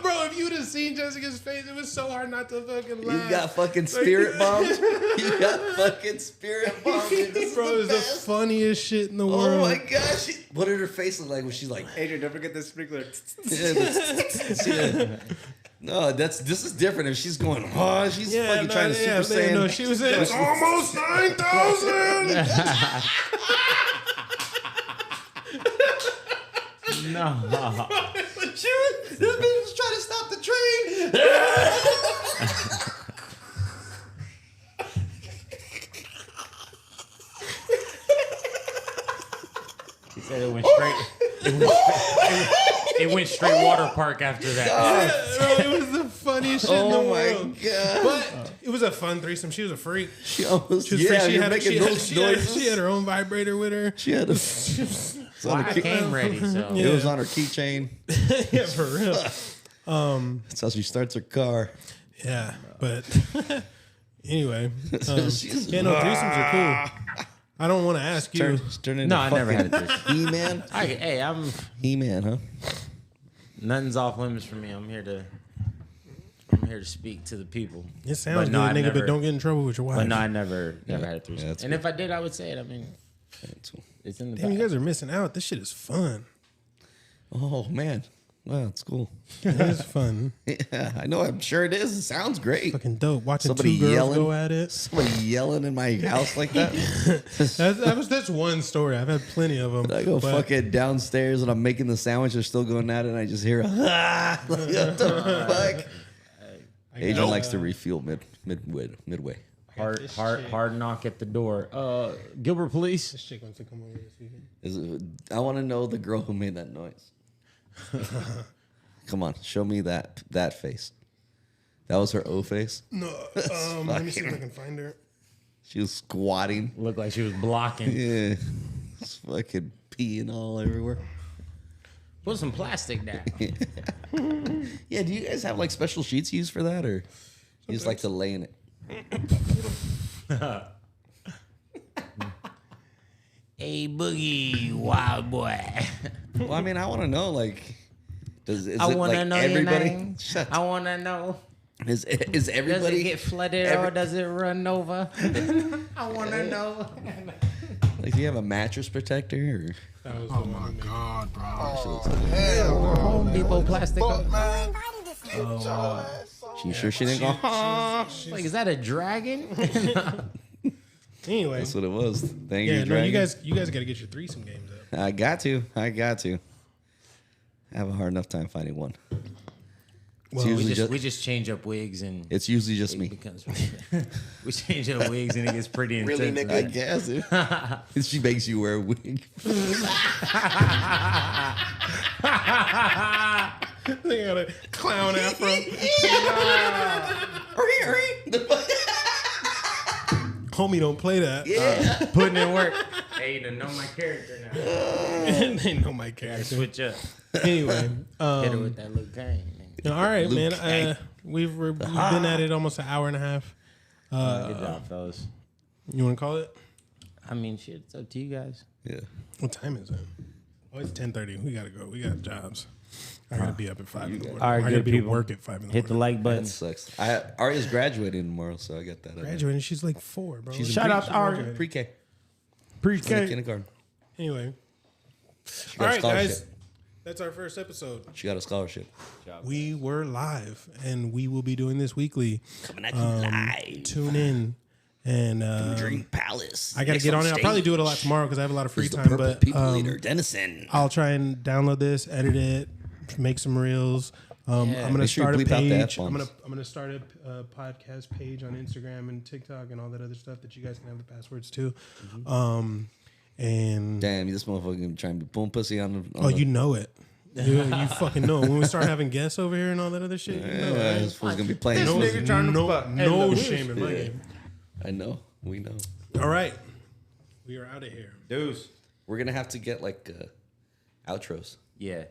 Bro, if you'd have seen Jessica's face, it was so hard not to fucking You laugh. got fucking spirit bombed. You got fucking spirit bombed. Dude. This Bro, it is was the the best. funniest shit in the Oh world. my gosh. What did her face look like when she's like, Adrian, don't forget the sprinkler. yeah. No, this is different. If she's going, oh, she's fucking trying to Super Saiyan. No, she was in. It's almost 9,000. No. This bitch was trying to stop the train. He said it went straight. It went straight water park after that. Bro, it was the funniest shit in the Oh my world. god. But it was a fun threesome. She was a freak. She almost She was a freak. you're making those noises. She had her own vibrator with her. She had a Well, I came ready, so It was on her keychain. Yeah, for real. That's how she starts her car. Yeah, but anyway, yeah, She's- no, threesomes are cool. I don't want to ask you. Turn into no, I never had this. He-Man. Hey, He-Man, huh? nothing's off limits for me. I'm here to speak to the people. It sounds no, good, I've nigga, never- but don't get in trouble with your wife. But no, I never had a threesome. that's And if I did, I would say it. I mean, it's in the Damn, you back. guys are missing out. This shit is fun. Oh, man. Wow, it's cool. It is fun. Yeah, I know. I'm sure it is. It sounds great. Fucking dope. Watching Somebody two girls yelling. go at it. Somebody yelling in my house like that. That's one story. I've had plenty of them. I go but fucking downstairs and I'm making the sandwich. They're still going at it, and I just hear like, what the fuck? Adrian likes to refuel midway. Hard knock at the door. Gilbert Police. This chick wants to come over this weekend. I want to know the girl who made that noise. Come on, show me that face. That was her O face. No, let me see if I can find her. She was squatting. Looked like she was blocking. Yeah, it's fucking peeing all everywhere. Put some plastic down. Yeah, do you guys have like special sheets used for that, or you just like to lay in it? Hey, Boogie, wild boy. Well, I mean, I want to know, like, is I it want to like know everybody? your name. Shut I want to know. Is Does everybody it get flooded or does it run over? I want to know. like? Do you have a mattress protector? Or That was Oh the my one. God, bro. Home Depot plastic. she sure she didn't go? Like, is that a dragon? Anyway, That's what it was. Thank yeah, you, no, Dragon. you guys got to get your threesome games up. I got to. I have a hard enough time finding one. Well, We just change up wigs and It's usually just it me. becomes we change up wigs and it gets pretty intense. I guess. She makes you wear a wig. They got a clown afro. Homie, don't play that. Yeah. Putting in work. Hey, you know my character now. They know my Gotta character. switch up. Anyway, Hit her with that Luke Kane. all right, Luke man. Kang. We've been at it almost an hour and a half. Good job, fellas. You want to call it? I mean, shit, it's up to you guys. Yeah. What time is it? Oh, it's 10:30. We gotta go. We got jobs. I gotta be up at 5 in the morning. All right, I gotta good be to people. work at 5 in the Hit the morning. like button. That sucks. Arya's graduating tomorrow, so I got that. Graduating. She's like 4, bro. She's Shout out to Ari. Pre-K. Pre-K. Kindergarten. Anyway. She All got a right, scholarship. guys. That's our first episode. She got a scholarship. We were live, and we will be doing this weekly. Coming at you live. Tune in, and Dream Palace. I got to Next get on it. I'll probably do it a lot stage tomorrow because I have a lot of free is the time. Purple But People Eater, Dennison. I'll try and download this, edit it, make some reels. I'm gonna Make sure you start a bleep out the page. F-bombs. I'm gonna start a podcast page on Instagram and TikTok and all that other stuff that you guys can have the passwords to. And Damn, this motherfucker gonna try and be pulling pussy on the. oh, you know it. You fucking know it. When we start having guests over here and all that other shit. You know it, Yeah, right? this fool's gonna be playing. No, nigga trying to fuck. Hey, no look, shame in my game. I know. We know. All right, we are out of here. Deuce. We're gonna have to get like outros. Yeah.